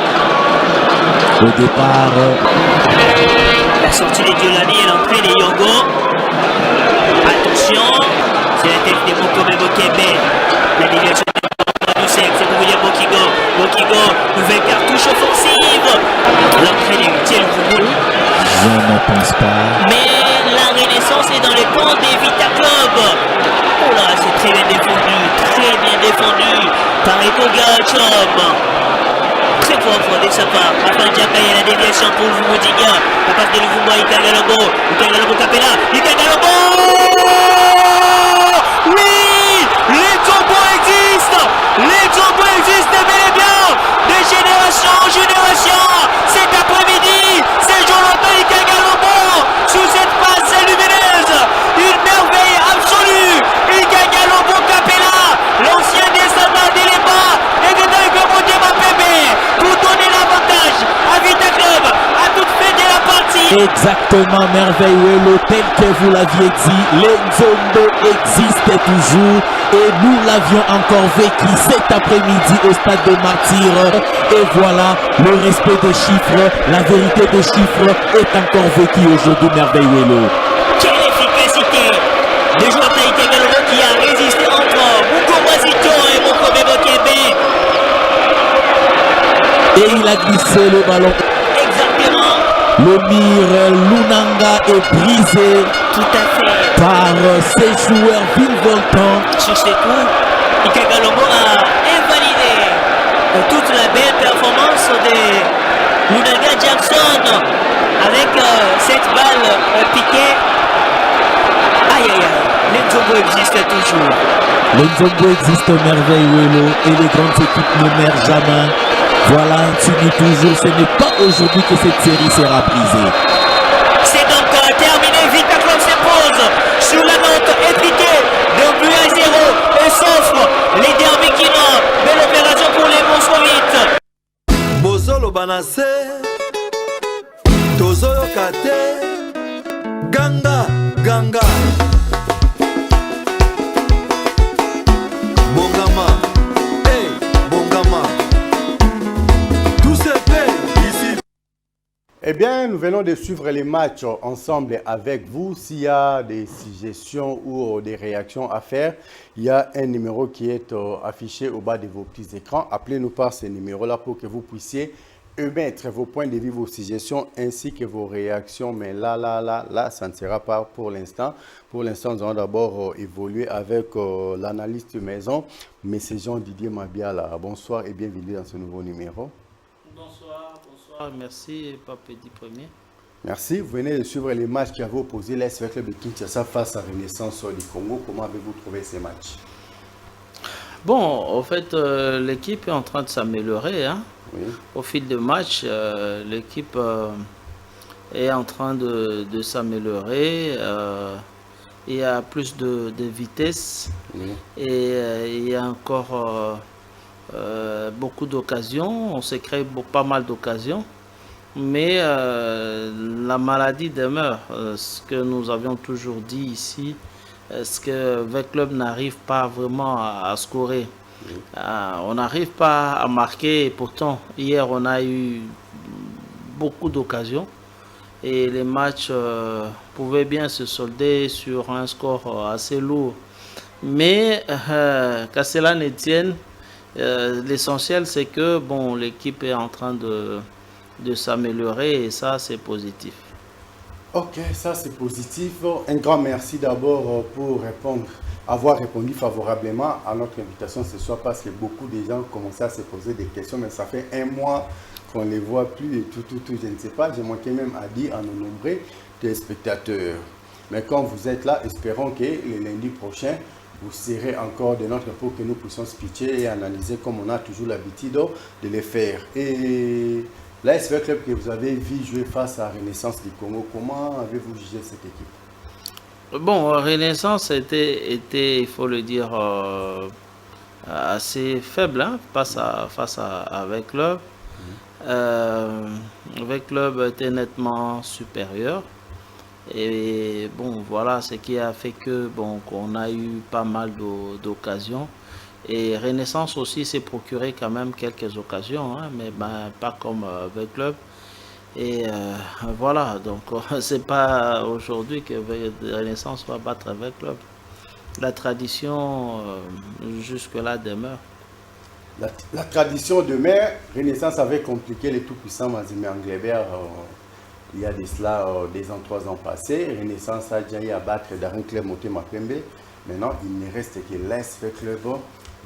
S4: Au départ.
S3: La sortie de Diolani et l'entrée de Yongo. Attention, c'est la tête de Mokome Bokebe. La déviation de Doucek, c'est pour William Bokigo. Bokigo, nouvelle cartouche offensive. L'entrée est utile pour nous.
S4: Je ne pense pas.
S3: Mais la renaissance est dans le camp des Vita Club. Oh là, c'est très bien défendu par Eko Gachom. Très fort de sa part. Afin Djakaye, la déviation pour Vumodiga. La passe de Luvumba, Ikagalombo Capella. Ikagalombo. Oui, les Jumbo existent. Les Jumbo existent bel et bien. De génération en génération. Cet après-midi, c'est Jonathan Ikagalombo. Sous cette passe lumineuse. Une merveille absolue. Ikagalombo Capella. L'ancien descendant d'Eleba. Et de Dagomondi Mapebe. Pour donner l'avantage à Vita Club. À toute fin de la partie.
S4: Exactement, merveilleux, tel que vous l'aviez dit, l'Enzondo existait toujours et nous l'avions encore vécu cet après-midi au stade de Martyrs. Et voilà, le respect des chiffres, la vérité des chiffres est encore vécu aujourd'hui, merveilleux.
S3: Quelle efficacité de Jonathan Ikagalombo qui a résisté entre Mukomazito et Mokome Bokebe.
S4: Et il a glissé le ballon.
S3: Exactement.
S4: Le mire Lunanga est brisé
S3: Tout à fait.
S4: par ses joueurs virevoltants.
S3: Sur ces coups, Ikagalombo a invalidé toute la belle performance de Lunanga Jackson avec cette balle piquée. Aïe aïe aïe, les Jumbo existent toujours.
S4: L'Enzondo existe merveilleux et les grandes équipes ne meurent jamais. Voilà, tu dis toujours, ce n'est pas aujourd'hui que cette série sera brisée.
S3: C'est donc terminé, Vita Club s'impose sur la note étriquée de but à 0 et s'offre les derby quinois. Belle opération pour les Moscovites.
S1: Bozolo banase Tozoyo kate Ganga Ganga Bongama Hey Bongama Tout se fait ici.
S2: Eh bien, nous venons de suivre les matchs ensemble avec vous. S'il y a des suggestions ou des réactions à faire, il y a un numéro qui est affiché au bas de vos petits écrans. Appelez-nous par ce numéro-là pour que vous puissiez émettre vos points de vue, vos suggestions ainsi que vos réactions. Mais là, ça ne sera pas pour l'instant. Pour l'instant, nous allons d'abord évoluer avec l'analyste maison, M. Jean-Didier Mabiala. Bonsoir et bienvenue dans ce nouveau numéro.
S7: Bonsoir. Merci, Pape Petit Premier.
S2: Merci. Vous venez de suivre les matchs qui avaient opposé l'AS Club de Kinshasa face à Renaissance du Congo. Comment avez-vous trouvé ces matchs?
S7: Bon, en fait, l'équipe est en train de s'améliorer. Hein.
S2: Oui.
S7: Au fil des matchs, l'équipe est en train de s'améliorer. Il y a plus de vitesse
S2: Oui.
S7: et il y a encore beaucoup d'occasions. On s'est créé pas mal d'occasions. Mais la maladie demeure. Ce que nous avions toujours dit ici, ce que Vita Club n'arrive pas vraiment à scorer. On n'arrive pas à marquer. Et pourtant, hier, on a eu beaucoup d'occasions. Et les matchs pouvaient bien se solder sur un score assez lourd. Mais qu'à cela ne tienne, l'essentiel, c'est que bon, l'équipe est en train de s'améliorer et ça, c'est positif.
S2: Ok, ça c'est positif. Un grand merci d'abord pour avoir répondu favorablement à notre invitation ce soir parce que beaucoup de gens commençaient à se poser des questions, mais ça fait un mois qu'on ne les voit plus et tout, je ne sais pas. J'ai manqué même à dire à nos nombreux téléspectateurs. Mais quand vous êtes là, espérons que le lundi prochain, vous serez encore de notre pour que nous puissions se pitcher et analyser comme on a toujours l'habitude de le faire. Et l'AS Club que vous avez vu jouer face à Renaissance du Congo, comment avez-vous jugé cette équipe?
S7: Bon, Renaissance était, il faut le dire, assez faible hein, face à Vita Club. Vita Club était nettement supérieur. Et bon, voilà ce qui a fait que bon, qu'on a eu pas mal d'occasions. Et Renaissance aussi s'est procuré quand même quelques occasions, hein, mais ben, pas comme Vita Club. Et voilà, donc c'est pas aujourd'hui que Renaissance va battre avec club. La tradition jusque-là demeure.
S2: La tradition demeure. Renaissance avait compliqué les tout-puissants Mazembe Anglebert il y a de cela 2 ans, 3 ans passés. Renaissance a déjà eu à battre Daring Club Motema Pembe. Maintenant, il ne reste que l'Est Club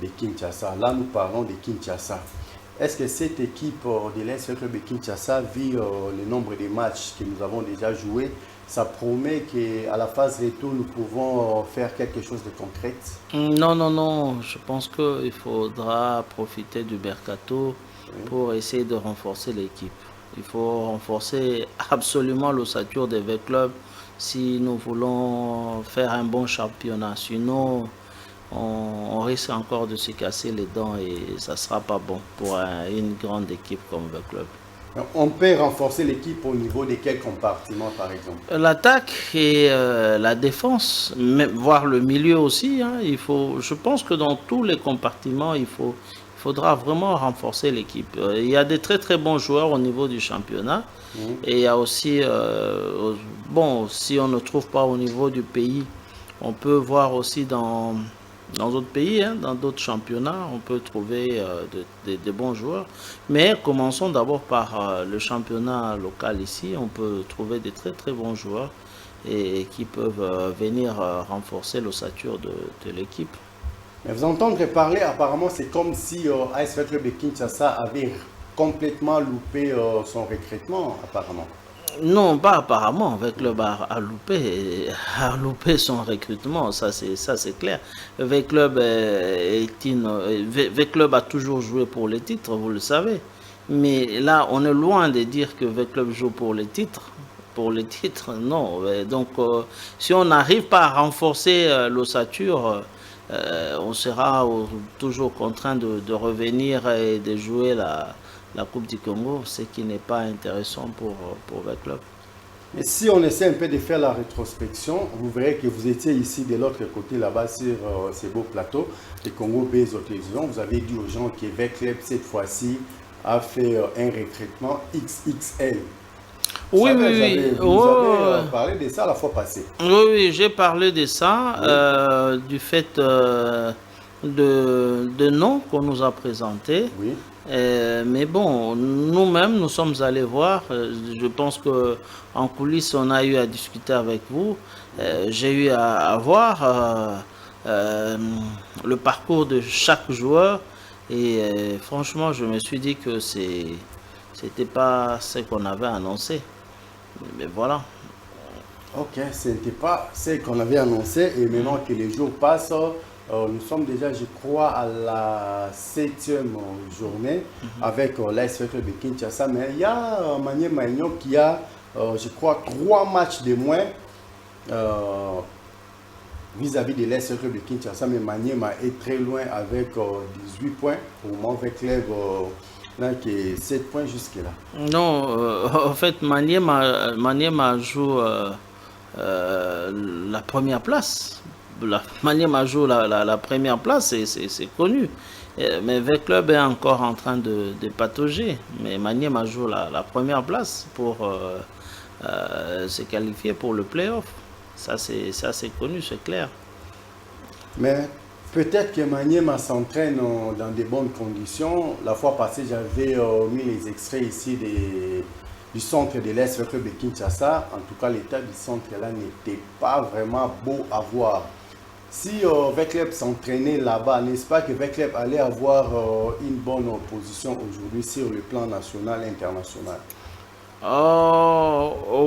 S2: de Kinshasa. Là, nous parlons de Kinshasa. Est-ce que cette équipe de l'Est Club de Kinshasa, vu le nombre de matchs que nous avons déjà joués, ça promet qu'à la phase retour, nous pouvons faire quelque chose de concret?
S7: Non, non, non. Je pense qu'il faudra profiter du mercato pour essayer de renforcer l'équipe. Il faut renforcer absolument l'ossature des clubs si nous voulons faire un bon championnat. Sinon, on risque encore de se casser les dents et ça ne sera pas bon pour une grande équipe comme le club.
S2: On peut renforcer l'équipe au niveau de quel compartiment, par exemple?
S7: L'attaque et la défense, voire le milieu aussi. Hein, je pense que dans tous les compartiments, il faudra vraiment renforcer l'équipe. Il y a des très très bons joueurs au niveau du championnat. Et il y a aussi, bon, si on ne trouve pas au niveau du pays, on peut voir aussi dans d'autres pays, hein, dans d'autres championnats, on peut trouver de bons joueurs. Mais commençons d'abord par le championnat local ici. On peut trouver de très très bons joueurs et qui peuvent venir renforcer l'ossature de l'équipe.
S2: Mais vous entendrez parler, apparemment, c'est comme si AS Club de Kinshasa avait complètement loupé son recrutement, apparemment.
S7: Non, pas apparemment. V-Club a loupé son recrutement, ça c'est clair. V-Club a toujours joué pour les titres, vous le savez. Mais là, on est loin de dire que V-Club joue pour les titres. Pour les titres, non. Donc, si on n'arrive pas à renforcer l'ossature, on sera toujours contraint de revenir et de jouer la Coupe du Congo, ce qui n'est pas intéressant pour le club.
S2: Mais si on essaie un peu de faire la rétrospection, vous verrez que vous étiez ici de l'autre côté, là-bas, sur ces beaux plateaux, les Congo Base télévision. Vous avez dit aux gens que V-Club, cette fois-ci, a fait un recrutement XXL.
S7: Oui, oui,
S2: vous avez parlé de ça la fois passée.
S7: Oui, oui, j'ai parlé de ça, du fait de noms qu'on nous a présentés.
S2: Oui.
S7: Mais bon, nous-mêmes, nous sommes allés voir. Je pense qu'en coulisses, on a eu à discuter avec vous. J'ai eu à voir le parcours de chaque joueur. Et franchement, je me suis dit que c'était pas ce qu'on avait annoncé. Mais voilà.
S2: Ok, ce n'était pas ce qu'on avait annoncé. Et maintenant que les jours passent, nous sommes déjà, je crois, à la 7e journée avec l'AS Club de Kinshasa. Mais il y a Maniema Maignan qui a, je crois, 3 matchs de moins vis-à-vis de l'AS Club de Kinshasa. Mais Maniema est très loin avec 18 points. Pour moi, avec Club qui est 7 points jusque-là.
S7: Non, en fait, Maniema joue la première place. Maniema joue la première place, c'est connu. Mais V-Club est encore en train de patauger. Mais Maniema joue la première place pour se qualifier pour le play-off. Ça, c'est connu, c'est clair.
S2: Mais peut-être que Maniema s'entraîne dans de bonnes conditions. La fois passée, j'avais mis les extraits ici du centre de l'Est Club de Kinshasa. En tout cas, l'état du centre là n'était pas vraiment beau à voir. Si V-Club s'entraînait là-bas, n'est-ce pas que V-Club allait avoir une bonne position aujourd'hui sur le plan national et international?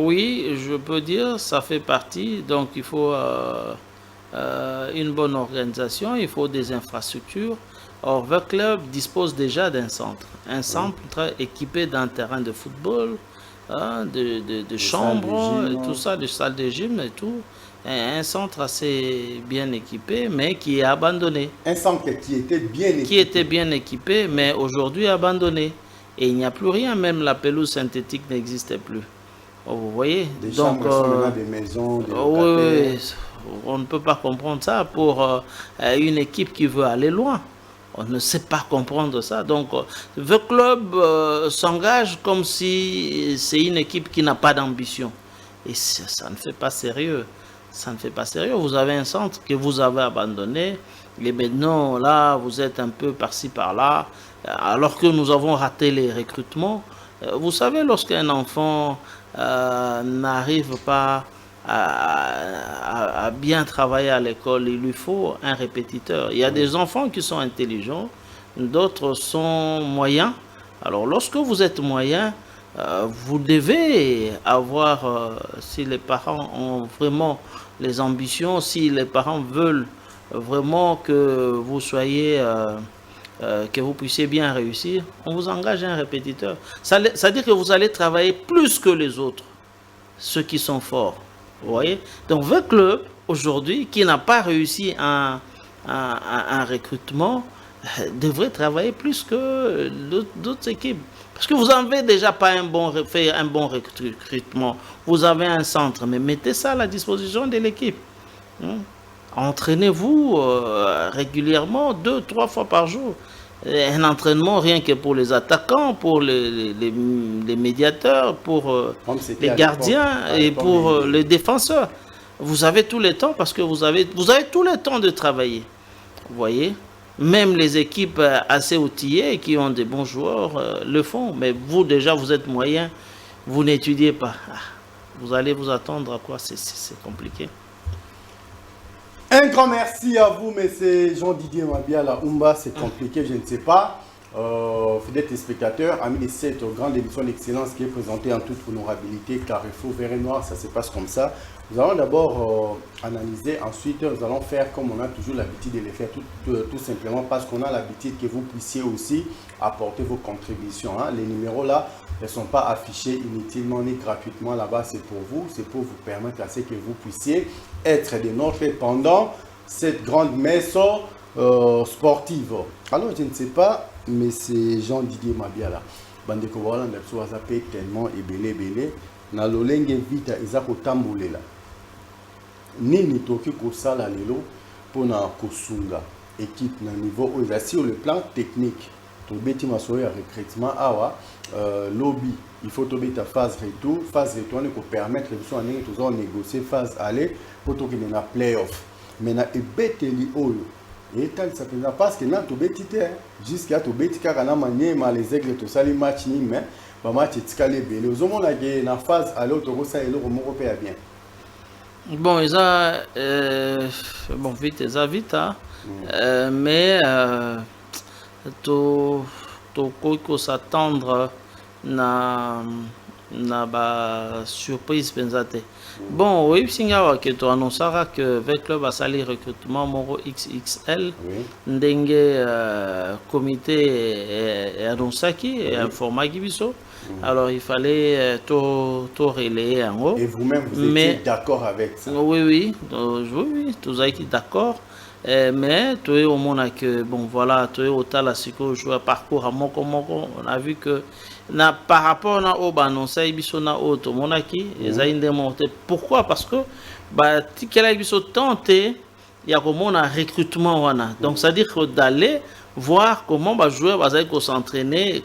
S7: Oui, je peux dire, ça fait partie. Donc, il faut une bonne organisation, il faut des infrastructures. Or, V-Club dispose déjà d'un centre. Un centre équipé d'un terrain de football, de chambres, et tout ça, de salles de gym et tout. Un centre assez bien équipé, mais qui est abandonné.
S2: Un centre qui était bien équipé.
S7: Qui était bien équipé, mais aujourd'hui abandonné. Et il n'y a plus rien, même la pelouse synthétique n'existait plus. Vous voyez?
S2: Des chambres sont maintenant des maisons, des locataires.
S7: Oui, on ne peut pas comprendre ça pour une équipe qui veut aller loin. on ne sait pas comprendre ça. Donc, le club s'engage comme si c'est une équipe qui n'a pas d'ambition. Et ça ne fait pas sérieux. Ça ne fait pas sérieux. Vous avez un centre que vous avez abandonné. Et maintenant, là, vous êtes un peu par-ci, par-là. Alors que nous avons raté les recrutements. Vous savez, lorsqu'un enfant n'arrive pas à bien travailler à l'école, il lui faut un répétiteur. Il y a des enfants qui sont intelligents, d'autres sont moyens. Alors, lorsque vous êtes moyen, vous devez avoir, si les parents ont vraiment les ambitions, si les parents veulent vraiment que vous soyez, que vous puissiez bien réussir, on vous engage un répétiteur. Ça veut dire que vous allez travailler plus que les autres, ceux qui sont forts. Vous voyez? Donc, votre club, aujourd'hui, qui n'a pas réussi un recrutement, devrait travailler plus que d'autres équipes. Parce que vous n'avez déjà pas fait un bon recrutement. Vous avez un centre, mais mettez ça à la disposition de l'équipe. Entraînez-vous régulièrement, 2-3 fois par jour. Un entraînement rien que pour les attaquants, pour les médiateurs, pour les gardiens et pour les défenseurs. Vous avez tout le temps parce que vous avez tout le temps de travailler. Vous voyez? Même les équipes assez outillées qui ont des bons joueurs le font. Mais vous, déjà, vous êtes moyen, vous n'étudiez pas. Vous allez vous attendre à quoi? C'est compliqué.
S2: Un grand merci à vous, monsieur Jean-Didier Mabiala Umba. C'est compliqué, je ne sais pas. Fidèles téléspectateurs, amis de cette grande émission d'excellence qui est présentée en toute honorabilité, Carrefour Vert et Noir, ça se passe comme ça. Nous allons d'abord analyser, ensuite nous allons faire comme on a toujours l'habitude de le faire, tout simplement parce qu'on a l'habitude que vous puissiez aussi apporter vos contributions. Les numéros là ne sont pas affichés inutilement ni gratuitement là-bas, c'est pour vous permettre à ce que vous puissiez être des nôtres pendant cette grande messe sportive. Alors je ne sais pas, mais c'est Jean-Didier Mabiala. Bandeko Wala Ndapso Wazape tellement ebele na lolenge vita ezako tambolela. Nini toki kosala lelo pona kosunga équipe na niveau aussi sur le plan technique. Tobeti masoyo ya recrutement awa lobby, il faut tober ta phase retour on peut permettre de so aningi toujours négocier phase aller pour toki na playoff. Maintenant ebeteli oyo et tant ça peut parce que na tobeti te jusqu'à tobeti kaka na maniema les aigles to sali match ni mais ba match etikale belé ozomona ke na phase aller to ko sa eloko moko pe ya bien.
S7: Bon, bon, vite, hein. Mais il s'attendre na surprise pensate. Bon, oui, singawa que tu annonceras que le club a sali recrutement Moro XXL, ndenge comité est annoncé qui est informé Gibiso. Alors il fallait tout relayer en haut.
S2: Et vous-même, vous étiez d'accord avec ça?
S7: Oui, tous avez été d'accord. Mais tu es au monde que, bon voilà, tu es au Talasiko, joueur parcours à Moko, on a vu que par rapport à au annoncé, il a auto monaki, ils ont démontré. Pourquoi? Parce que si quelqu'un a tenté, il y a comme un recrutement. Donc c'est à dire d'aller voir comment les joueurs vont s'entraîner.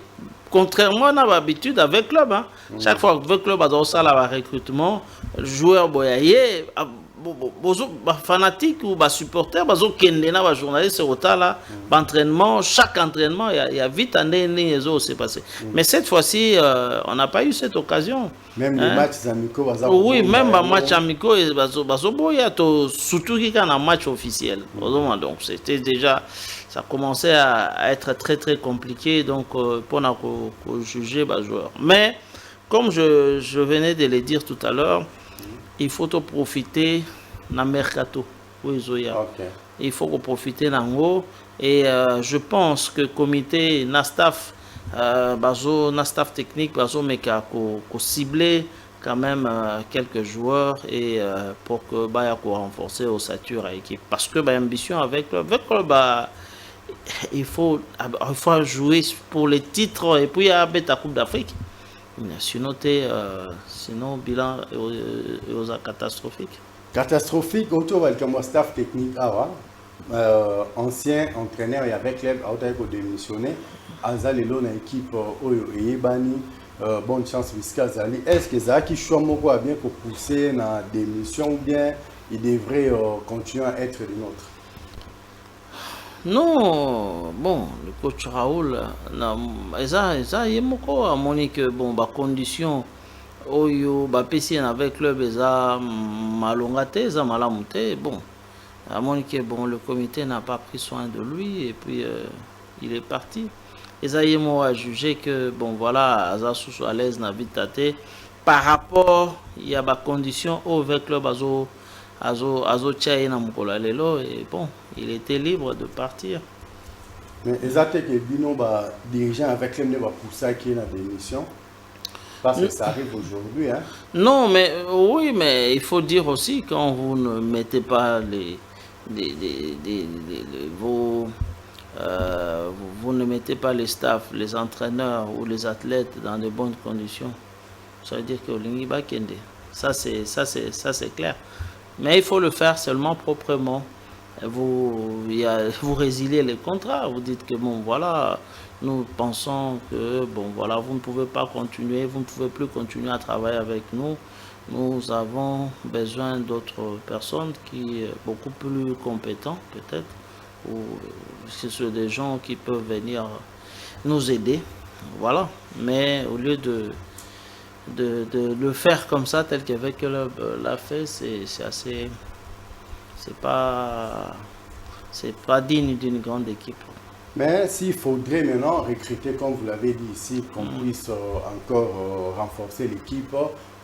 S7: Contrairement à l'habitude avec le club, chaque fois que le club a un recrutement, joueur boyaye, fanatique ou supporter, journaliste entraînement, chaque entraînement, il y a vite un s'est passé. Mais cette fois-ci, on n'a pas eu cette occasion.
S2: Même les matchs amicaux,
S7: oui, même les matchs amicaux, surtout qu'il y a un match officiel. Donc c'était déjà. Ça commençait à être très très compliqué donc pour juger les joueurs. Mais comme je venais de le dire tout à l'heure, il faut profiter na mercato. Il faut profiter d'en et je pense que le comité na staff technique cibler quand même quelques joueurs et pour que renforcer au sature à l'équipe parce que ambition avec le il faut jouer pour les titres et puis il y a la Coupe d'Afrique. Sinon, sinon bilan est catastrophique.
S2: Catastrophique, autour du staff technique. ancien entraîneur et avec club a démissionné. Azalelo na équipe Oyo et Ebani. Bonne chance Visca Zali. Est-ce que Zaki Chouamoko a bien pour pousser la démission ou bien il devrait continuer à être le nôtre?
S7: Non, bon, le coach Raoul, ça y est moko a moni que bon, ba condition oyo ba PC avec club eza malongate, eza malamute, bon. A moni que bon, le comité n'a pas pris soin de lui et puis il est parti. Esaïemo a jugé que, bon voilà, Aza sous à l'aise n'a vite tâté. Par rapport, il y a des conditions au club Azo Tchaï na Mukola Lelo et bon, il était libre de partir.
S2: Mais exactement que Bino ba dirigeant avec lui va pousser qui est la démission. Parce que ça arrive aujourd'hui, hein.
S7: Non, mais oui, mais il faut dire aussi quand vous ne mettez pas vous ne mettez pas les staffs, les entraîneurs ou les athlètes dans de bonnes conditions. Ça veut dire que Olingi Bakende. Ça c'est clair. Mais il faut le faire seulement proprement. Vous résiliez les contrats. Vous dites que bon voilà, nous pensons que bon voilà, vous ne pouvez pas continuer, vous ne pouvez plus continuer à travailler avec nous. Nous avons besoin d'autres personnes qui sont beaucoup plus compétentes peut-être. Ou ce sont des gens qui peuvent venir nous aider, voilà. Mais au lieu de le faire comme ça, tel qu'avec l'a fait, c'est pas digne d'une grande équipe.
S2: Mais s'il faudrait maintenant recruter, comme vous l'avez dit ici, qu'on puisse encore renforcer l'équipe,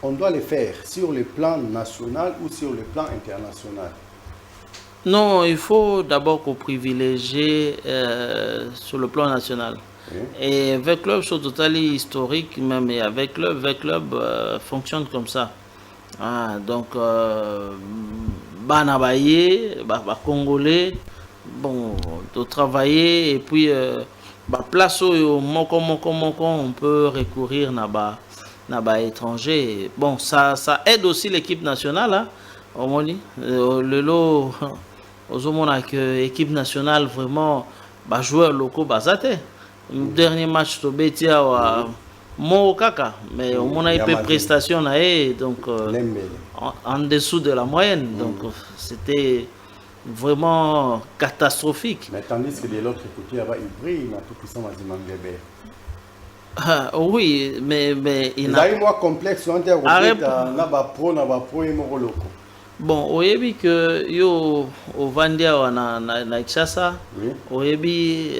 S2: on doit le faire sur le plan national ou sur le plan international.
S7: Non, il faut d'abord qu'on privilégie sur le plan national. Oui. Et avec club, c'est totalement historique, même et avec club fonctionne comme ça. Ah, donc, Banabaye, Congolais, bon, de travailler et puis, place où on peut recourir à étranger. Bon, ça aide aussi l'équipe nationale, hein, au Moni. Le lot. Aux hommes que l'équipe nationale vraiment joueurs locaux basate. Dernier match au Betia Mo Kaka, mais au moins il peut prestation donc en dessous de la moyenne, donc c'était vraiment catastrophique.
S2: Mais tandis que de l'autre côté, il brille, il a tout puissant à
S7: oui, mais
S2: il a eu moins complexe, on a pro et loco.
S7: Bon, oyebi que yo Vandia na Kinshasa, oyebi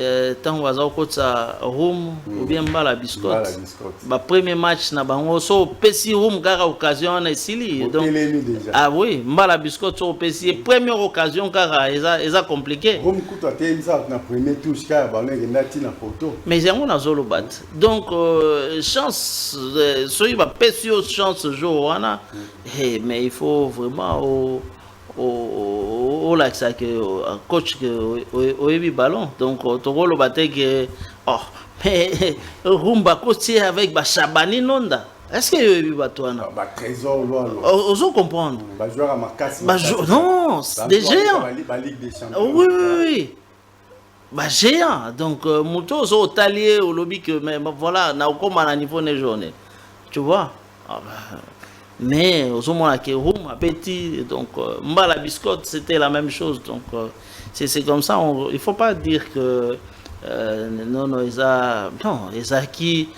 S7: tant waza okotsa room ou bien mbala biscotte. Ba premier match na bango so pesi room kaka occasion na esili. Donc ah oui, mbala biscotte so pesi première occasion kaka eza compliqué.
S2: Room kuta tenza na premier touche ka ba na tina photo.
S7: Mais yango na zolo bat. Donc chance so iba pesi chance jour wana. Mais il faut vraiment au là ça que coach que au ballon donc toko le batte que oh mais rumba coach avec ba Chabani Nonda est-ce que yo batouana
S2: ba trésor lo
S7: ozo comprendre
S2: ba joueur à Makasi
S7: non des géants
S2: ba Ligue des Champions
S7: oui ba géant donc muto zo talier au lobby que mais voilà na comme à niveau des journées tu vois mais au moment où room a petit donc mbala biscotte c'était la même chose donc c'est comme ça il faut pas dire que non qui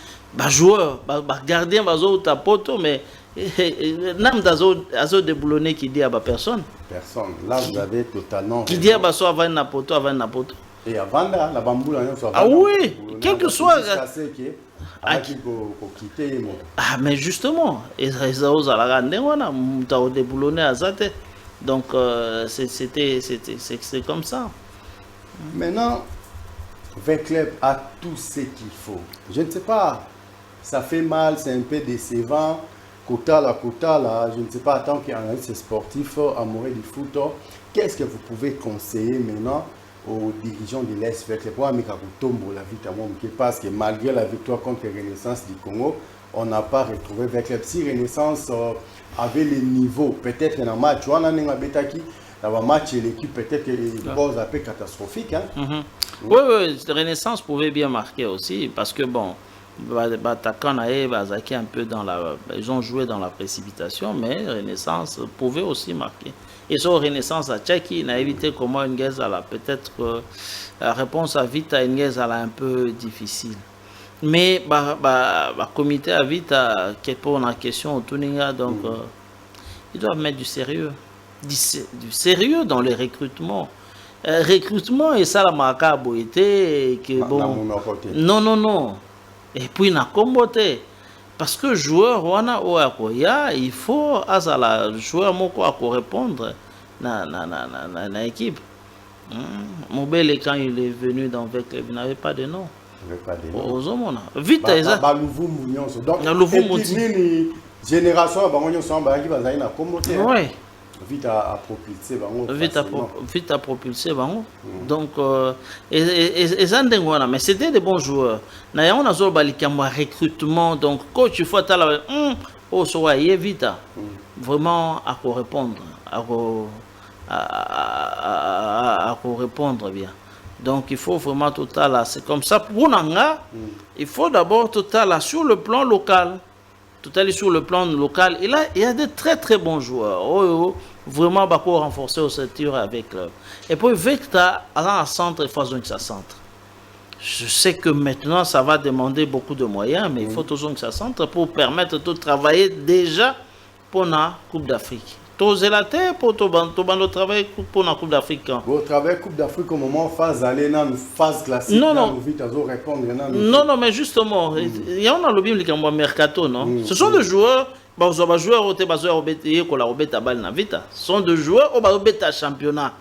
S7: joueur gardien bazo ta poto mais nam dazo déboulonné qui dit à personne
S2: là vous avez totalement
S7: qui dit à baso avant na poto
S2: et avant là la bamboula
S7: ah oui quel que soit mais justement, donc c'est comme ça.
S2: Maintenant, Veclub a tout ce qu'il faut. Je ne sais pas, ça fait mal, c'est un peu décevant. Kota là, je ne sais pas, tant qu'analyste sportif, amoureux du foot, qu'est-ce que vous pouvez conseiller maintenant aux dirigeants de l'Est Veclub pour Amikakutombo la vie parce que malgré la victoire contre Renaissance du Congo, on n'a pas retrouvé Veclub. Si Renaissance avait les niveaux, peut-être dans un match, on a un Betaki, Dans le match, l'équipe peut-être pose un peu catastrophique. Hein.
S7: Oui, oui, Renaissance pouvait bien marquer aussi, parce que bon, un peu dans ils ont joué dans la précipitation, mais Renaissance pouvait aussi marquer. Et sur Renaissance à Tchaki, on a évité comment une guerre peut-être la réponse à vite à une guerre un peu difficile. Mais le comité a vite qui pose la question au Tuninga, donc ils doivent mettre du sérieux dans les recrutements. Recrutement et ça la macabo était que bon. Non. Et puis na comboté parce que joueur wana oakoya il faut azala joueur moko à répondre na équipe. Mobile quand il est venu dans Vec il n'avait pas de nom. Vite
S2: génération vite à
S7: propulser donc mais c'était des bons joueurs na on a zo balikamba recrutement donc coach il faut tala soit vite vraiment à répondre à répondre bien. Donc il faut vraiment total là, c'est comme ça pour Nanga, il faut d'abord total là sur le plan local. Total sur le plan local, et là il y a de très très bons joueurs. Vraiment beaucoup renforcer au secteur avec et puis Vecta à centre et faisons que ça centre. Je sais que maintenant ça va demander beaucoup de moyens, mais il faut toujours que ça centre pour permettre de travailler déjà pour la Coupe d'Afrique. Toser la terre pour travailler pour la Coupe d'Afrique.
S2: Vous travaillez Coupe d'Afrique au moment phase aller dans phase classique.
S7: Non,
S2: vite à répondre.
S7: Non, mais justement, il y a un lobby qui est mercato, non? Ce sont des joueurs, ce sont des joueurs qui sont championnat.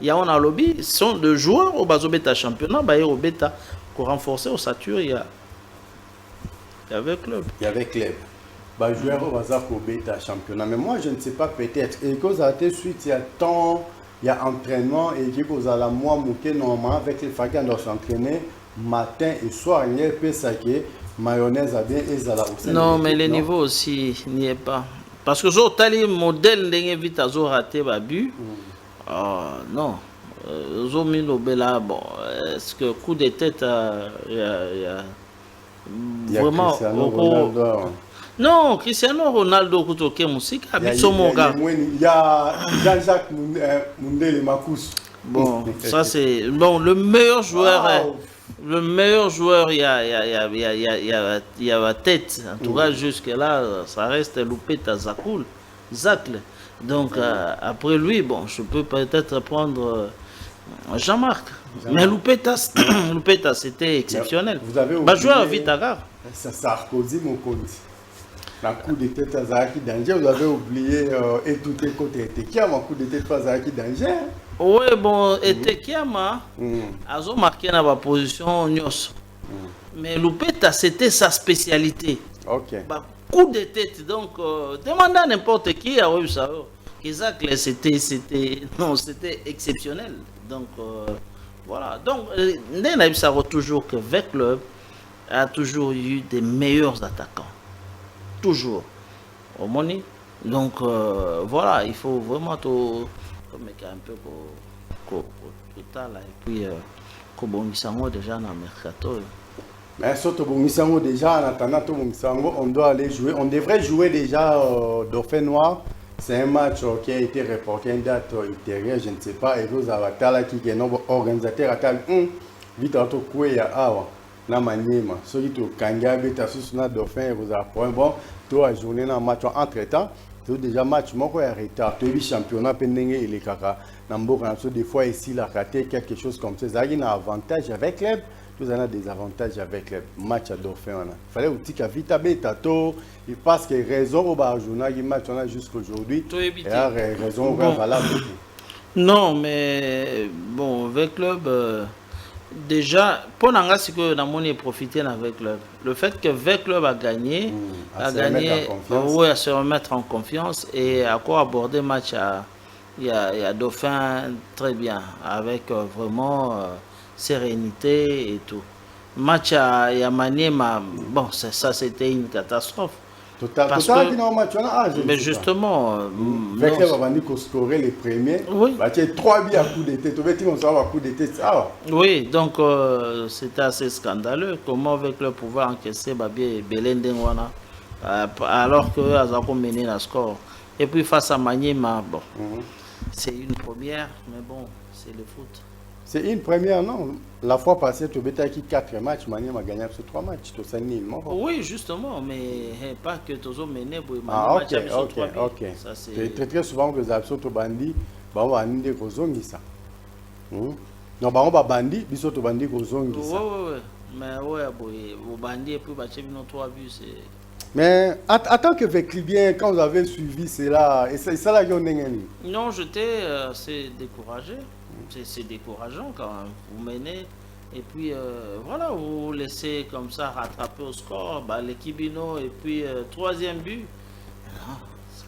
S7: Il y a un lobby, ce sont des joueurs qui championnat, pour renforcer au Satur, il y avait club.
S2: Bah, joueur au hasard pour bêta championnat. Mais moi, je ne sais pas, peut-être. Et que ça a été suite, il y a temps, il y a entraînement, et que vous allez moi, mouquer normalement avec les fagas, on doit s'entraîner matin et soir. Il y a un peu ça qui est mayonnaise à bien et ça aussi.
S7: Non, mais le niveau aussi n'y est pas. Parce que sur le modèle de vite à raté babu, non. Bon, est-ce que coup de tête, il y a vraiment. Non, Cristiano Ronaldo kutoke musique habite son moga.
S2: Il y a Jean-Jacques Mundele Makous.
S7: Bon, ça c'est bon le meilleur joueur. Le meilleur joueur, il y a la tête. En tout cas, jusque là, ça reste Lupeta Zacle. Donc après lui, bon, je peux peut-être prendre Jean-Marc. Mais Lupeta c'était exceptionnel.
S2: Vous avez
S7: joueur Vitagar.
S2: Ça Sarkozy Mokonzi. La coup de tête à Zaki Danger, vous avez oublié et tout est côté Etekiama, coup de tête à Zaki Danger.
S7: Oui, bon, Etekiama a marqué dans la position Nyos. Mais Lupeta, c'était sa spécialité.
S2: Ok.
S7: Coup de tête, donc, demandez à n'importe qui a eu ça. Isaac, c'était exceptionnel. Donc, voilà. Donc, Ndena Ibsaro toujours que Vec Club a toujours eu des meilleurs attaquants. Toujours au money. Donc voilà, il faut vraiment tout mettre un peu total et puis Kobongisango déjà dans le mercato.
S2: Mais surtout Kobongisango déjà en attendant Kobongisango, on doit aller jouer. On devrait jouer déjà Dauphin Noir. C'est un match qui a été reporté une date ultérieure, je ne sais pas. Et vous avez qui est notre organisateur à vite à tout coué à na maniema soki to kangabe ta susuna Dauphin vous a point bon to a journée na match entre temps to déjà match moko ya retard to bi championnat pendenge il est kaka na mboka na so des fois ici la raté quelque chose comme ça ça a avantage avec club tous en a des avantages avec le match à Dauphin on a fallait outil ka vita beta to il parce que raison au ba journal qui match on a jusqu'aujourd'hui et a raison valable.
S7: Non mais bon avec club déjà, pour Nanga, c'est que Namoni est profité avec le fait que Vec Club a gagné, à se remettre en confiance et à quoi aborder le match il y a Dauphin très bien, avec vraiment sérénité et tout. Match à Maniema, bon, ça c'était une catastrophe.
S3: Parce
S2: Total
S3: que-
S2: qui n'a pas match, je ne
S3: Mais
S2: sais
S3: justement,
S2: Avec
S3: non,
S2: les Babandi qui ont scoré les premiers,
S3: Oui.
S2: bah, tu as 3 buts à coup d'été. Tu vas savoir à coup d'été. Ah,
S3: oui, donc c'était assez scandaleux. Comment avec le pouvoir encaisser Babi et Belendengwana alors que Azako mené la score. Et puis face à Maniema, bon, c'est une première, mais bon, c'est le foot.
S2: c'est une première, non. La fois passée, tu as qui 4 matchs, Mani a gagné sur 3 matchs. Tu as nul, non?
S3: Oui, justement, mais pas que Tozo mené pour
S2: Ah,
S3: match avec son
S2: ok,
S3: 3 buts.
S2: ok.
S3: Ça, c'est...
S2: C'est très très souvent que les absents au bandi, bah on va amener des zongi ça. Non, bah on va bandi, biso to bandi ko zongi ça.
S3: Ouais. Mais ouais, au bandit et puis Bachevino 3 buts, c'est...
S2: Mais attends que Veclibien, quand vous avez suivi, c'est là, et c'est ça là qu'on est.
S3: Non, j'étais assez découragé. C'est décourageant quand même. Vous menez et puis voilà, vous laissez comme ça rattraper au score, bah, l'équipe Bino et puis troisième but.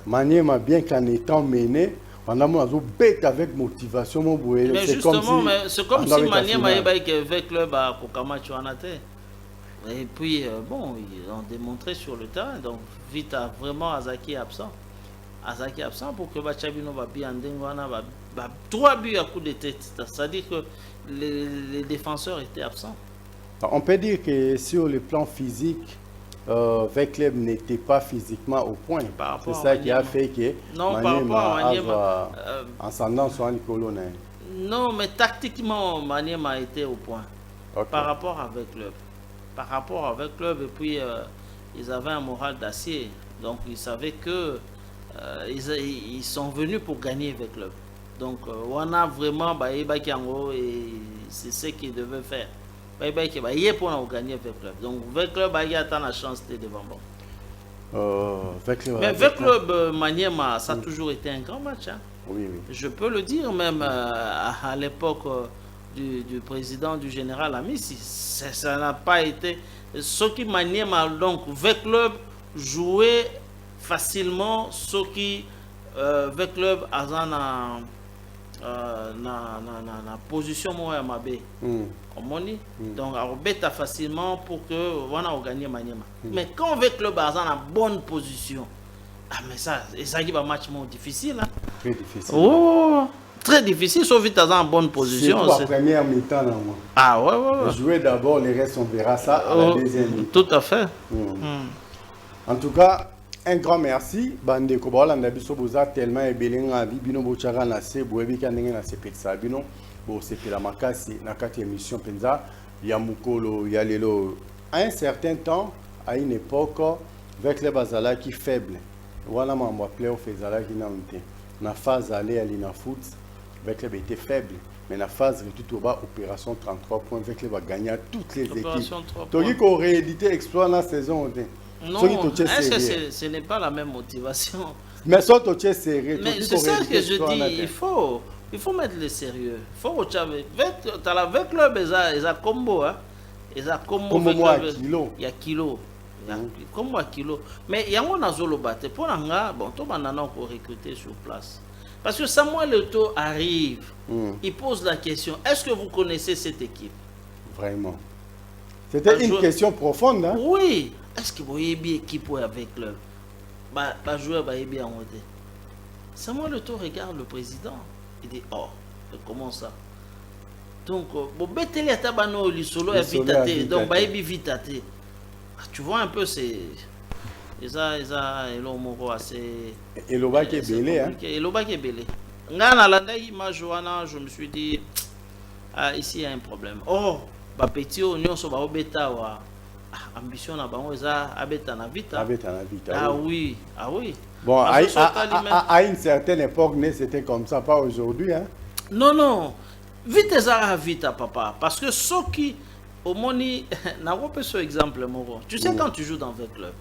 S2: Manier m'a bien qu'en étant mené, on a mon bête avec motivation, mon boué.
S3: Mais justement, c'est comme si Manier m'a
S2: Manier
S3: dit avec club à Kokama Chuanate. Et puis bon, ils ont démontré sur le terrain. Donc vite vraiment Azaki est absent. Azaki est absent pour que Bachabino va bien Ndengwana va 3 buts à coup de tête. C'est-à-dire que les défenseurs étaient absents.
S2: On peut dire que sur le plan physique, Vecleb n'était pas physiquement au point. C'est ça qui a fait que
S3: non, par rapport à Maniema,
S2: ascendant sur Nicolo.
S3: Non, mais tactiquement, Maniema a été au point.
S2: Okay.
S3: Par rapport avec club. Par rapport avec club, et puis ils avaient un moral d'acier. Donc ils savaient que ils sont venus pour gagner avec club. Donc on a vraiment et c'est ce qu'ils devaient faire. Il est pour gagner avec club. Donc avec club, il y a tant la chance de devant bon. Mais avec club Maniema, ça a toujours été un grand match. Hein.
S2: Oui.
S3: Je peux le dire même à l'époque du président, du général Amissi, ça n'a pas été. Ce qui Maniema, donc, avec club, jouait facilement, ce qui, avec club, a na position moi mabe omoni donc arbeta facilement pour que wana on gagne Maniema. Mais quand avec club a na bonne position, mais ça qui va match difficile, hein?
S2: Très difficile.
S3: Oh, très difficile, sauf vite en bonne position.
S2: C'est la première mi-temps.
S3: Ah ouais.
S2: Jouer d'abord, les restes, on verra ça à la deuxième mi-temps.
S3: Tout à fait.
S2: En tout cas, un grand merci. Bande Kobola, Ndabiso Boza, tellement et Belinga, Bino Bochara, Nase, Boebika, Nenga, Sepeksa, Bino, Bo Sepela Makasi, Nakati émission Penza, Yamukolo, Yalelo. À un certain temps, à une époque, avec les Bazala qui faible. Voilà, on va playoff et Zala qui n'a pas été. La phase aller à l'Inafoot, avec les était faible. Mais la phase tout au bas, opération 33 points, avec les va gagner toutes les équipes. Donc, il aurait réédité exploit la saison.
S3: Non, est-ce que ce n'est pas la même motivation?
S2: Mais ça, tu es sérieux.
S3: Mais c'est ça que je dis, il faut mettre le sérieux. Il faut avec club, ils ont combo. Ils ont combo avec
S2: kilo.
S3: Il y a kilo. Comme moi kilo. Mais il y a un zolo batté. Pour l'anga, bon, tout le monde peut recruter sur place. Parce que Samuel Eto'o arrive, il pose la question, est-ce que vous connaissez cette équipe?
S2: Vraiment. C'était une question profonde. Hein?
S3: Oui. Est-ce que vous voyez bien l'équipe avec club? Bah, joueur va bien en haut. Samuel Eto'o regarde le président. Il dit, oh, comment ça? Donc, bon, Beteli Atabano, le solo est vite. Donc, bah, il est vite. Tu vois un peu, c'est. Elomoro assez.
S2: Eloba qui est belé, hein?
S3: Eloba qui est belé. Ngana landa image wana, je me suis dit, ici il y a un problème. Oh, bah petit oignon so ba obeta wa. Ambition na bango eza abeta na vita. Ah oui.
S2: Bon, à une certaine époque, c'était comme ça, pas aujourd'hui, hein?
S3: Non. Vite eza vita papa, parce que ceux qui au moni n'a pas ce exemple moro. Tu sais quand tu joues dans un club.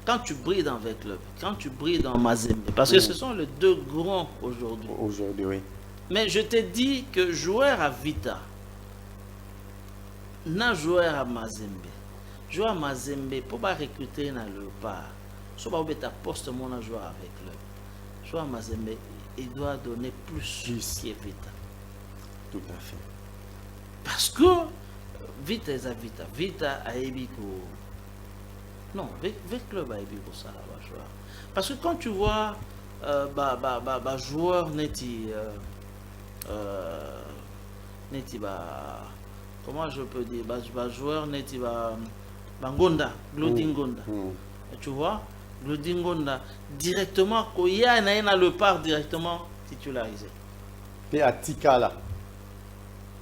S3: Quand tu brilles dans un club, quand tu brilles dans Mazembe, parce que ce sont les deux grands aujourd'hui.
S2: Aujourd'hui, oui.
S3: Mais je te dis que joueur à Vita, n'a joueur à Mazembe. Joueur à Mazembe, pour pas recruter dans le part, soit pas ta poste mon joueur avec club. Joueur à Mazembe, il doit donner plus que Vita.
S2: Tout à fait. Parce
S3: que Vita est à Vita. Vita a Ebiko.
S7: Non, avec club à Ebi ça là, joueur. Parce que quand tu vois joueur neti comment je peux dire joueur neti Ngonda, Glody Ngonda. Tu vois, Glody Ngonda directement Koya na le part directement titularisé.
S2: Et à Tikala.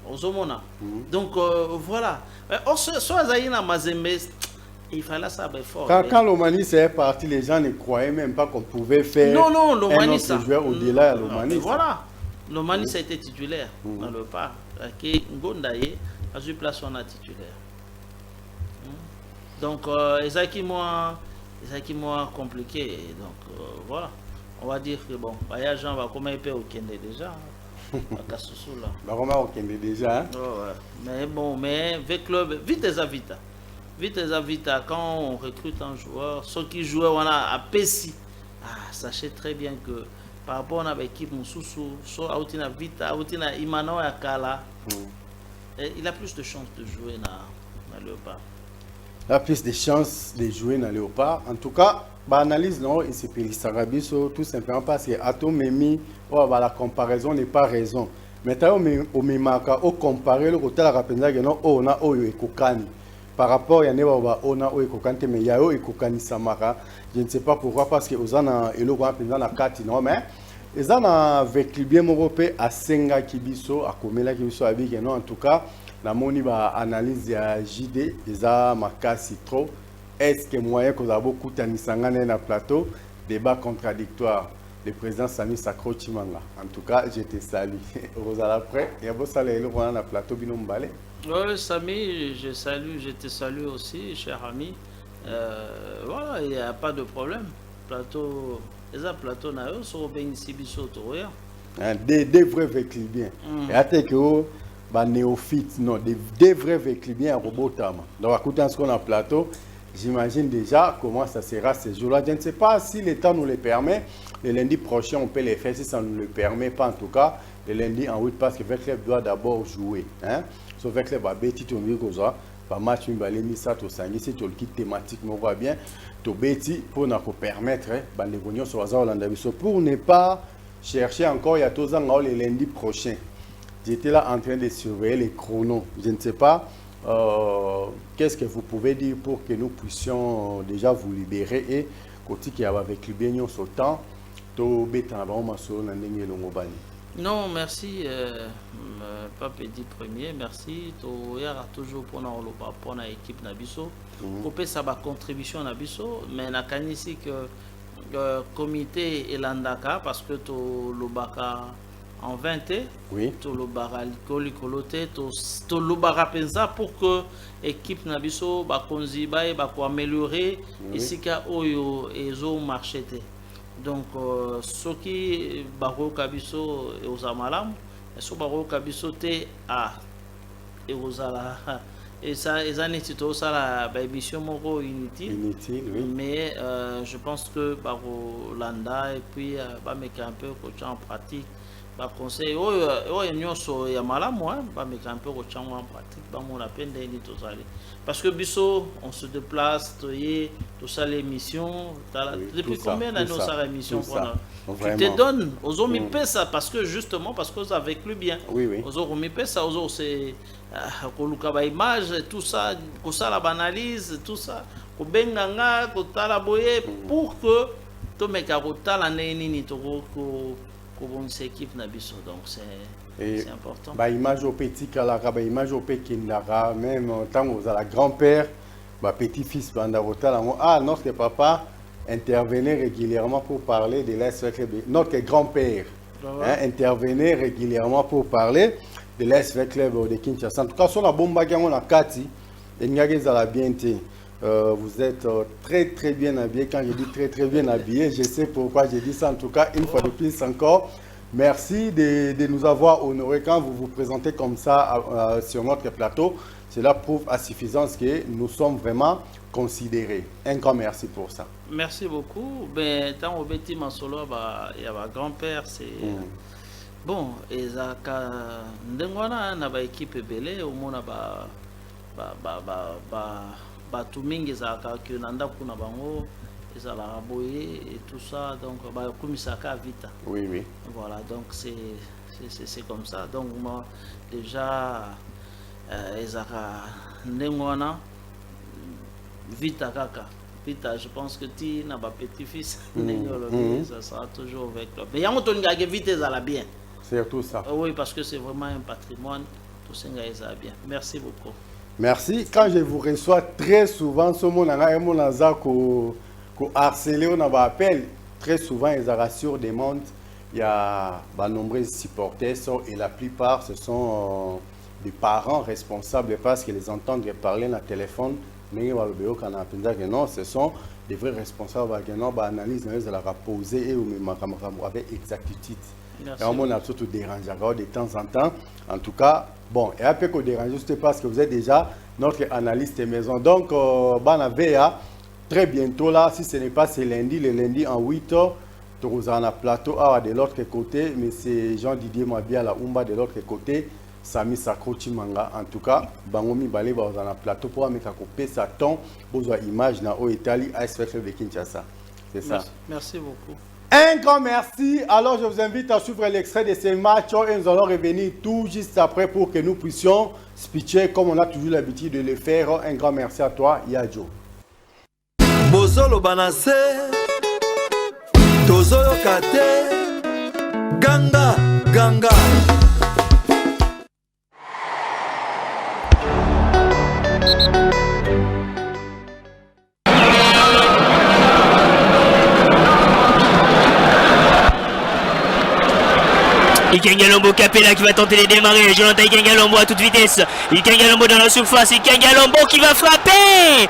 S7: Ozomona. Donc voilà. Soit Zaïna Mazembe, il fallait ça fort.
S2: Quand l'Omani est parti, les gens ne croyaient même pas qu'on pouvait faire
S7: un autre
S2: joueur au-delà de l'Omani.
S7: Voilà. L'Omani ça a été titulaire dans le part. Ngondaye a eu place en titulaire. Donc Ezaki moins compliqué. Donc voilà. On va dire que bon, il y a gens va comment il peut au Kende déjà. Là.
S2: Vraiment au Kende déjà. Hein?
S7: Oh, ouais. Mais bon, mais avec club, vite vita quand on recrute un joueur, ceux qui jouent on a à Pessi. Sachez très bien que par rapport à l'équipe Moussoussou, soit Autina Vita, Autina Imano et Akala, il a plus de chances de jouer dans le Léopard.
S2: Il a plus de chances de jouer dans le Léopard. En tout cas, l'analyse, non, il s'est pris tout simplement parce que Atomemi, la comparaison n'est pas raison. Maintenant, au Mimaka, au comparer le côté de la Rapenza, on a Oyo et Kokani. Par rapport à Yanewa, on a Oyo Kokante, mais Yao et Kokani Samara. Je ne sais pas pourquoi, parce que Ozana et le Rapenza na Kati, non, mais ils ont avec le bien européen à Senga Kibiso, à Komela Kibiso, en tout cas, la moni va analyse à JD, ils ont makasi trop. Est-ce que moyen qu'on a beaucoup de na plateau, débat contradictoire. Le président Sami Sakro Chimanga. En tout cas, je te salue. Rosala après, il y a beau saluer le roi dans le plateau Binombalé.
S7: Oui, Sami, je te salue aussi, cher ami. Voilà, il n'y a pas de problème. Plateau, les plateaux na yo sont bien ici biso toya.
S2: Des vrais véhicules bien. Et après que néophytes, non, des vrais véhicules bien à Robotama. Donc à côté de ce qu'on a plateau, j'imagine déjà comment ça sera ces jours-là. Je ne sais pas si le temps nous le permet. Le lundi prochain, on peut les faire si ça ne nous le permet pas. En tout cas, le lundi en 8 parce que Vecleb doit d'abord jouer. Hein? So Vecleb va bêti, tu me dis que match, il va aller mis ça, tu sangi, si tu le quittes thématique, on voit bien. Tu bêti pour nous permettre, pour ne pas chercher encore, il y a 2 ans, le lundi prochain. J'étais là en train de surveiller les chronos. Je ne sais pas. Qu'est-ce que vous pouvez dire pour que nous puissions déjà vous libérer et côté qui avait avec le ce temps,
S7: non, merci, pas petit premier, merci. Il y aura toujours pour l'équipe Nabiso. Pour ça va contribution Nabiso, mais na ici que comité et l'andaka parce que le baka en 20
S2: oui.
S7: To le baralikoli kolote to le barapenza pour que équipe nabiso ba konziba ba ko améliorer ici ka oyo ezo marchete donc ce qui baro kabiso e osamalam so baro kabiso te e osala et ça les années to sala ba émission moko inutile
S2: oui.
S7: Mais je pense que baro landa et puis ba mettre un peu coach en pratique. Conseil nyonso ya malamu ba mettre un peu au en pratique ba mon appel d'aller parce que biso on se déplace tout ça l'émission depuis combien d'années on ça l'émission tu te donnes aux hommes ça parce que justement parce que vous avez lu bien aux hommes ça aux autres c'est koluka ba image tout ça ko ça la analyse tout ça ko benganga ko tala boye pour que to meka ko tala nini to ko pour une équipe nabiso donc c'est important.
S2: Bah image au petit kalara, bah image au petit kindara, même tant aux à la grand-père, bah petit-fils bandarota notre papa intervenait régulièrement pour parler de l'SV notre grand-père intervenait régulièrement pour parler de l'SV Club de Kinshasa. En tout cas sur la bombe on a Kati et Nyageza la bien été. Vous êtes très bien habillé. Quand je dis très bien habillé, je sais pourquoi j'ai dit ça. En tout cas, une fois de plus encore, merci de nous avoir honorés quand vous vous présentez comme ça sur notre plateau. Cela prouve à suffisance que nous sommes vraiment considérés. Un grand merci pour ça.
S7: Merci beaucoup. Ben, tant au Betty Mansolo, il y a ma grand-père, c'est bon. Et ça, quand on a une équipe belée, au moins bato mingi ezalaka ke na ndako na bango ezalaka boye et tout ça, donc bakumisaka vita.
S2: Oui, oui.
S7: Voilà, donc c'est comme ça. Donc moi déjà ezalaka ndenge wana vita kaka. Vita, je pense que tu n'as pas petit-fils, ça sera toujours avec toi. Mais il y a un ton qui vite ezala bien.
S2: C'est tout ça.
S7: Oui, parce que c'est vraiment un patrimoine. Tout ça ezala bien. Merci beaucoup.
S2: Merci. Quand je vous reçois très souvent, ce monde harcelé, on a appel. Très souvent, ils rassurent des mondes. Il y a de nombreux supporters et la plupart, ce sont des parents responsables parce qu'ils les entendent parler dans le téléphone. Non, ce sont des vrais responsables qui ont analysé, ils ont posé et avec exactitude. On a surtout dérangé de temps en temps. En tout cas, bon, et après qu'on dérange, c'est parce que vous êtes déjà notre analyste maison. Donc, très bientôt là, si ce n'est pas ce lundi, le lundi en 8h, nous avons un plateau de l'autre côté, mais c'est Jean-Didier Mabia la Umba de l'autre côté. Sami Sakro Chimanga, en tout cas, Bangomi Balé va dans un plateau pour mettre à couper sa ton, besoin image dans l'Italie, ASFL de Kinshasa. C'est ça.
S7: Merci beaucoup.
S2: Un grand merci. Alors, je vous invite à suivre l'extrait de ces matchs et nous allons revenir tout juste après pour que nous puissions speecher comme on a toujours l'habitude de le faire. Un grand merci à toi, Yadjo.
S1: Bozolo Banase, Tozoyo Kate, Ganga, Ganga.
S3: Ikengalombo Capella qui va tenter de démarrer. Jonathan Ikengalombo à toute vitesse. Ikengalombo dans la surface. Ikengalombo qui va frapper.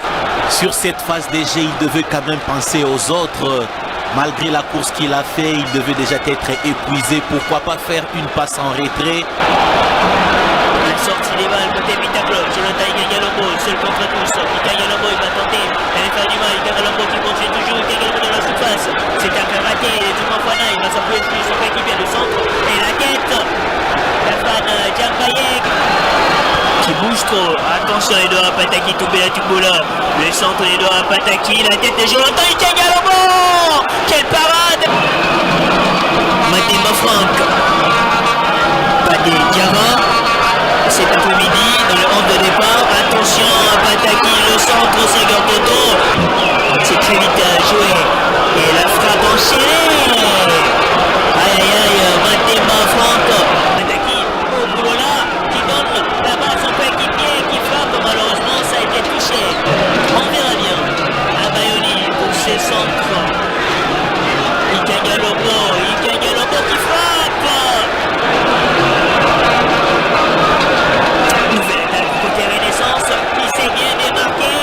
S4: Sur cette phase de jeu, il devait quand même penser aux autres. Malgré la course qu'il a fait, il devait déjà être épuisé. Pourquoi pas faire une passe en retrait?
S3: La sortie des balles côté Vita Club. Jonathan Ikengalombo, seul contre tous. Ikengalombo il va tenter d'aller faire du mal. Ikengalombo qui continue toujours. Ikengalombo dans la surface. C'est un peu raté. Fana, il va s'appuyer sur son équipier de centre. Et la tête. La fan Djambayek qui bouge trop. Attention, Edouard Pataki, tombé la Tubola. Le centre Edouard Pataki. La tête de Jonathan Ikengalombo. Quelle parade. Mathema Franck. Padé Diarra. Cet après-midi, dans le 11 de départ. Attention, Pataki, le centre, Segur Toto. C'est très vite joué. Et la frappe enchaînée. Aïe aïe aïe, Mathema Franck. Pataki au boulot là, qui donne la balle à son coéquipier qui frappe. Malheureusement, ça a été touché. On verra bien. Abayoni pour ses centres. Ikengalombo qui frappe. Nouvelle attaque côté Renaissance. Il s'est bien démarqué.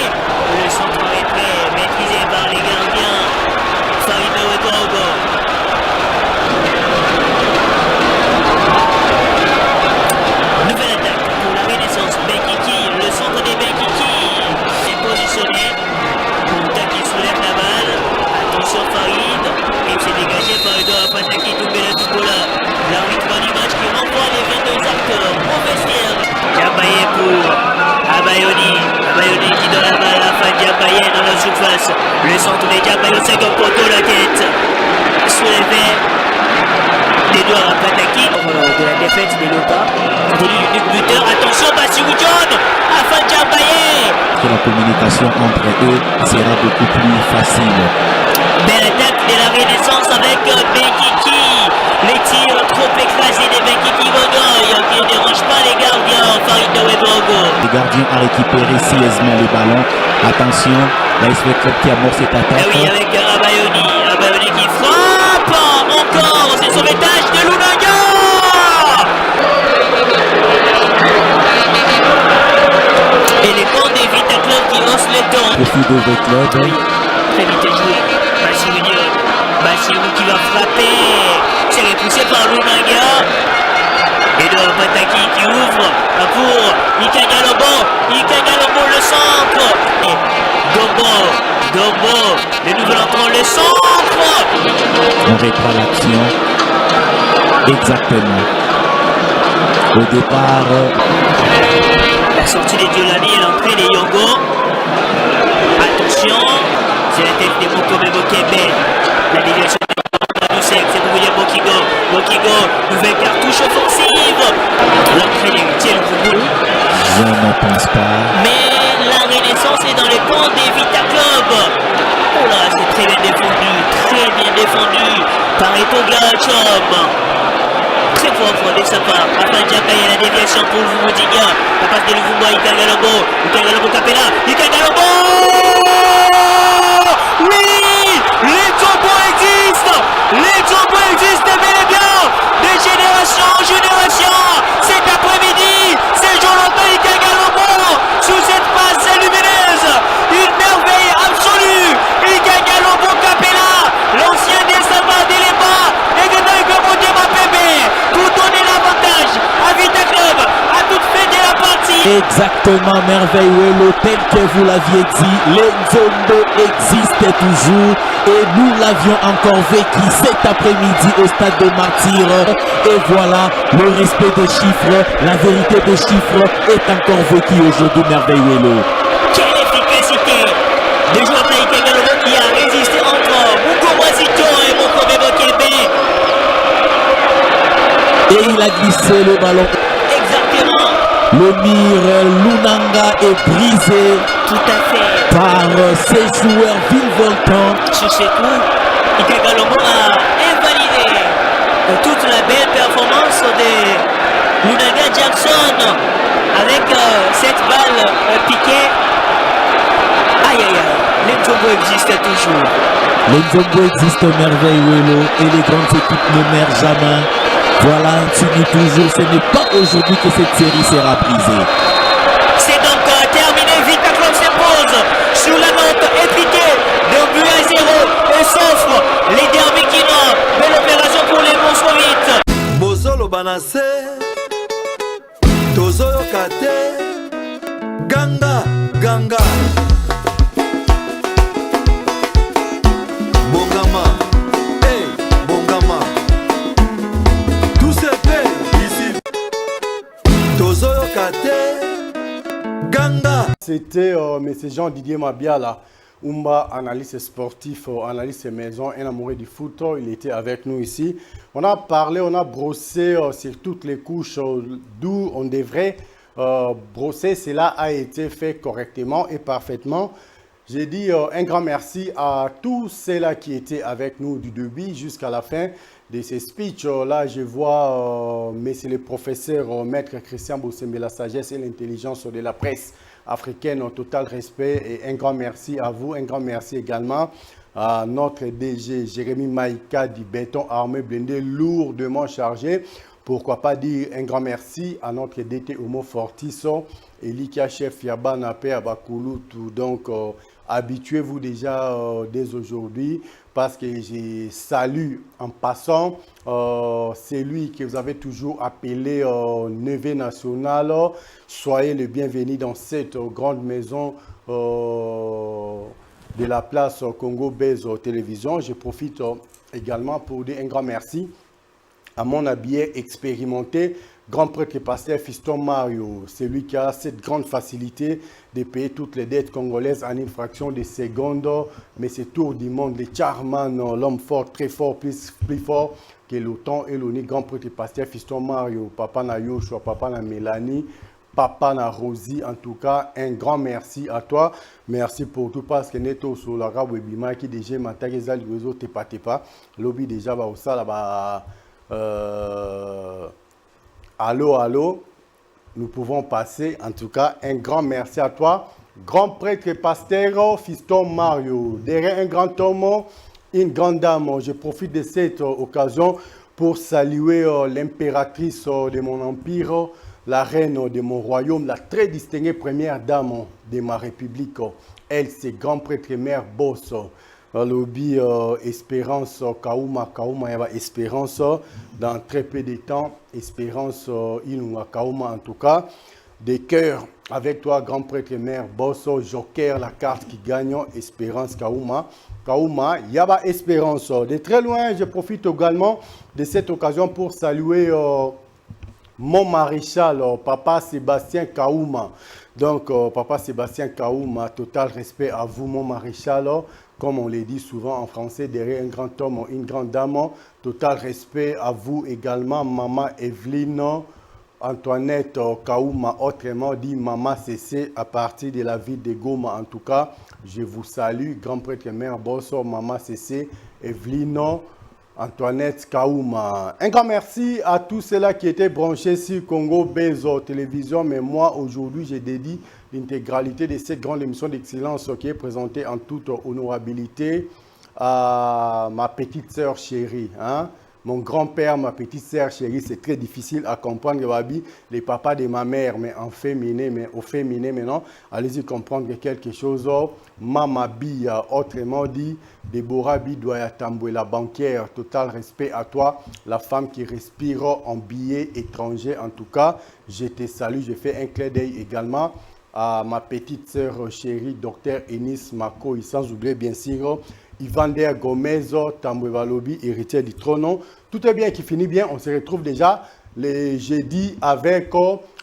S3: Le centre est prêt, maîtrisé par les gardiens. Farino et Gogo. Nouvelle attaque pour la Renaissance. Bekiki, le centre des Bekiki est positionné. Punta qui soulève la balle. Attention Farid. Et c'est dégagé par Edouard Pataki, tombé la Tubola. L'arbitre du match qui renvoie les 22 acteurs au vestiaire. Diabaye pour Abayoni. Abayoni qui donne la balle à la fin. Diabaye dans la surface. Le centre de Diabaye au second poteau, la tête. Soulevé d'Edouard Pataki. De la défaite de Lota. Continue l'unique buteur. Attention, Bassirou John. Afin Diabaye.
S4: Que la communication entre eux sera beaucoup plus facile.
S3: Belle attaque de la Renaissance avec Bekiki. Les tirs trop écrasés de Bekiki Bogoy qui ne dérangent pas les gardiens. Farid Webogo.
S4: Le gardien a récupéré sérieusement le ballon. Attention, la SV Club qui amorce cette attaque.
S3: Ah oui, avec Abayoni. Abayoni qui frappe. Encore, c'est sauvetage de Lunaga. Et les bancs des Vita Club qui lancent les temps.
S4: Profit de V Club.
S3: Oui, très vite joué. Bassirou qui va frapper. C'est repoussé par Lunaga. Edouard Pataki qui ouvre pour Ikengalombo. Ikengalombo le centre. Et Dombo, le nouvel entrant, le centre.
S4: On reprend l'action. Exactement. Au départ.
S3: La sortie de Diolani et l'entrée de Yongo. Attention, c'est la tête de Mokobe Bokebe. La déviation de Doucek, c'est pour William Bokigo. Bokigo, nouvelle cartouche offensive. L'entrée est utile pour nous.
S4: Je ne pense pas.
S3: Mais la renaissance est dans les camps des Vita Club. Oh là, c'est très bien défendu par Eto Gachom. Très fort de sa part. Afin Djakaye, la déviation pour Vumudiga. La passe de Luvumba, Ikangalombo Capella. Ikangalombo. Oui, les tombos existent. Les tombos existent bel et bien. De génération en génération. Cet après-midi, c'est Jonathan Ikangalombo sous cette passe lumineuse. Une merveille absolue. Ikangalombo Capella, l'ancien des Samba d'Eleba. Et que pour donner l'avantage à Vita Club à toute fin de la partie.
S4: Exactement, merveilleux, tel que vous l'aviez dit, l'Enzondo existe toujours et nous l'avions encore vécu cet après-midi au stade de Martyrs. Et voilà, le respect des chiffres, la vérité des chiffres est encore vécu aujourd'hui, merveilleux.
S3: Quelle efficacité de joueur Ikangalombo qui a résisté encore. Mukomwazito et Mokobe Bokebe.
S4: Et il a glissé le ballon.
S3: Exactement.
S4: Le mur Lunanga est brisé.
S3: Tout à fait.
S4: Par ces joueurs virevoltants.
S3: Sur ce coup, Ikangalombo a invalidé toute la belle performance de Lunanga Jackson avec cette balle piquée. Aïe aïe aïe, l'Enzondo existe toujours.
S4: L'Enzondo existe merveilleux et les grandes équipes ne meurent jamais. Voilà, tu dis toujours, ce n'est pas aujourd'hui que cette série sera brisée.
S3: C'est donc terminé, Vita Club s'impose sur la note épiquée de but à 0 et s'offre les derby quinois. Belle opération pour les Moscovites.
S1: Bozolo banase Tozoyo kate Ganga Ganga Bongama Hey Bongama Tout se fait ici Tozoyo kate Ganga.
S2: C'était M. Jean-Didier Mabiala, Oumba, analyste sportif, analyste maison, un amoureux du foot. Il était avec nous ici. On a parlé, on a brossé sur toutes les couches d'où on devrait brosser. Cela a été fait correctement et parfaitement. J'ai dit un grand merci à tous ceux-là qui étaient avec nous du début jusqu'à la fin de ces speeches. Là, je vois monsieur le professeur, maître Christian Bossembe, la sagesse et l'intelligence de la presse africaine, au total respect et un grand merci à vous. Un grand merci également à notre DG Jérémy Maïka du béton armé blindé lourdement chargé. Pourquoi pas dire un grand merci à notre DT Homo Fortiso, Elikia Chef Yabana Pe Abakulutu. Donc, habituez-vous déjà dès aujourd'hui parce que je salue en passant celui que vous avez toujours appelé neveu national. Soyez le bienvenu dans cette grande maison de la place Congo Base Télévision. Je profite également pour dire un grand merci à mon habillé expérimenté, grand prêtre et pasteur Fiston Mario, celui qui a cette grande facilité de payer toutes les dettes congolaises en une fraction de seconde. Mais c'est tour du monde, le Charman, l'homme fort, très fort, plus fort que l'OTAN et l'ONU, grand prêtre et pasteur Fiston Mario, papa na Yoshua, papa na Mélanie, papa na Rosie. En tout cas, un grand merci à toi. Merci pour tout parce que neto sur la rab webima qui déjà m'attaque les réseaux tepa lobby déjà va au sala ba. Allô, nous pouvons passer. En tout cas, un grand merci à toi, grand prêtre et pasteur Fiston Mario. Derrière un grand homme, une grande dame. Je profite de cette occasion pour saluer l'impératrice de mon empire, la reine de mon royaume, la très distinguée première dame de ma république. Elle, c'est grand prêtre et mère Boss. Lobby Espérance Kauma Yaba Espérance dans très peu de temps. Espérance Inunga Kauma en tout cas. Des cœurs avec toi, grand prêtre et mère Bosso, Joker, la carte qui gagne, Espérance Kauma Yaba Espérance. De très loin, je profite également de cette occasion pour saluer mon maréchal, papa Sébastien Kauma. Donc, Papa Sébastien Kaouma, total respect à vous, mon maréchal. Comme on le dit souvent en français, derrière un grand homme, une grande dame. Total respect à vous également, Maman Evelyne Antoinette Kaouma, autrement dit Maman Cessé, à partir de la ville de Goma. En tout cas, je vous salue, grand prêtre mère Bosso, Maman Cessé, Evelyne Antoinette Kaouma. Un grand merci à tous ceux-là qui étaient branchés sur Congo Bezo Télévision. Mais moi, aujourd'hui, j'ai dédié l'intégralité de cette grande émission d'excellence qui est présentée en toute honorabilité à ma petite sœur chérie. Hein? Mon grand-père, ma petite sœur chérie, c'est très difficile à comprendre, Wabi, les papas de ma mère, mais en féminin, mais au féminin maintenant, allez-y comprendre quelque chose. Mama Bi, autrement dit, Déborah Bi Douaya Tamboué, la banquière, total respect à toi, la femme qui respire en billets étrangers. En tout cas, je te salue, je fais un clin d'œil également à ma petite sœur chérie, docteur Enis Mako, sans oublier bien sûr Ivander Gomez, Tamboué Valobi, héritier du trône. Tout est bien qui finit bien. On se retrouve déjà le jeudi avec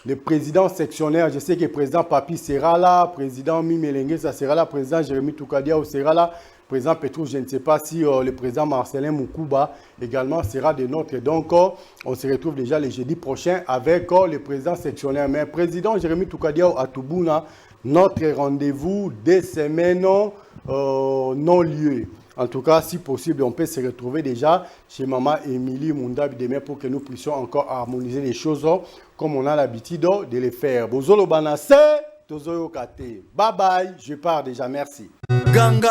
S2: le président sectionnaire. Je sais que le président Papi sera là, président Mimelengue, ça sera là, président Jérémy Toukadia sera là, président Petrou, je ne sais pas si le président Marcelin Moukouba également sera de notre. Donc, on se retrouve déjà le jeudi prochain avec le président sectionnaire. Mais président Jérémy Toukadia à Toubouna, notre rendez-vous des semaines non-lieu. En tout cas, si possible, on peut se retrouver déjà chez Maman Émilie Moundabi demain pour que nous puissions encore harmoniser les choses comme on a l'habitude de les faire. Bozolo Banasse, Tozoyo Kate. Bye bye, je pars déjà, merci.
S1: Ganga.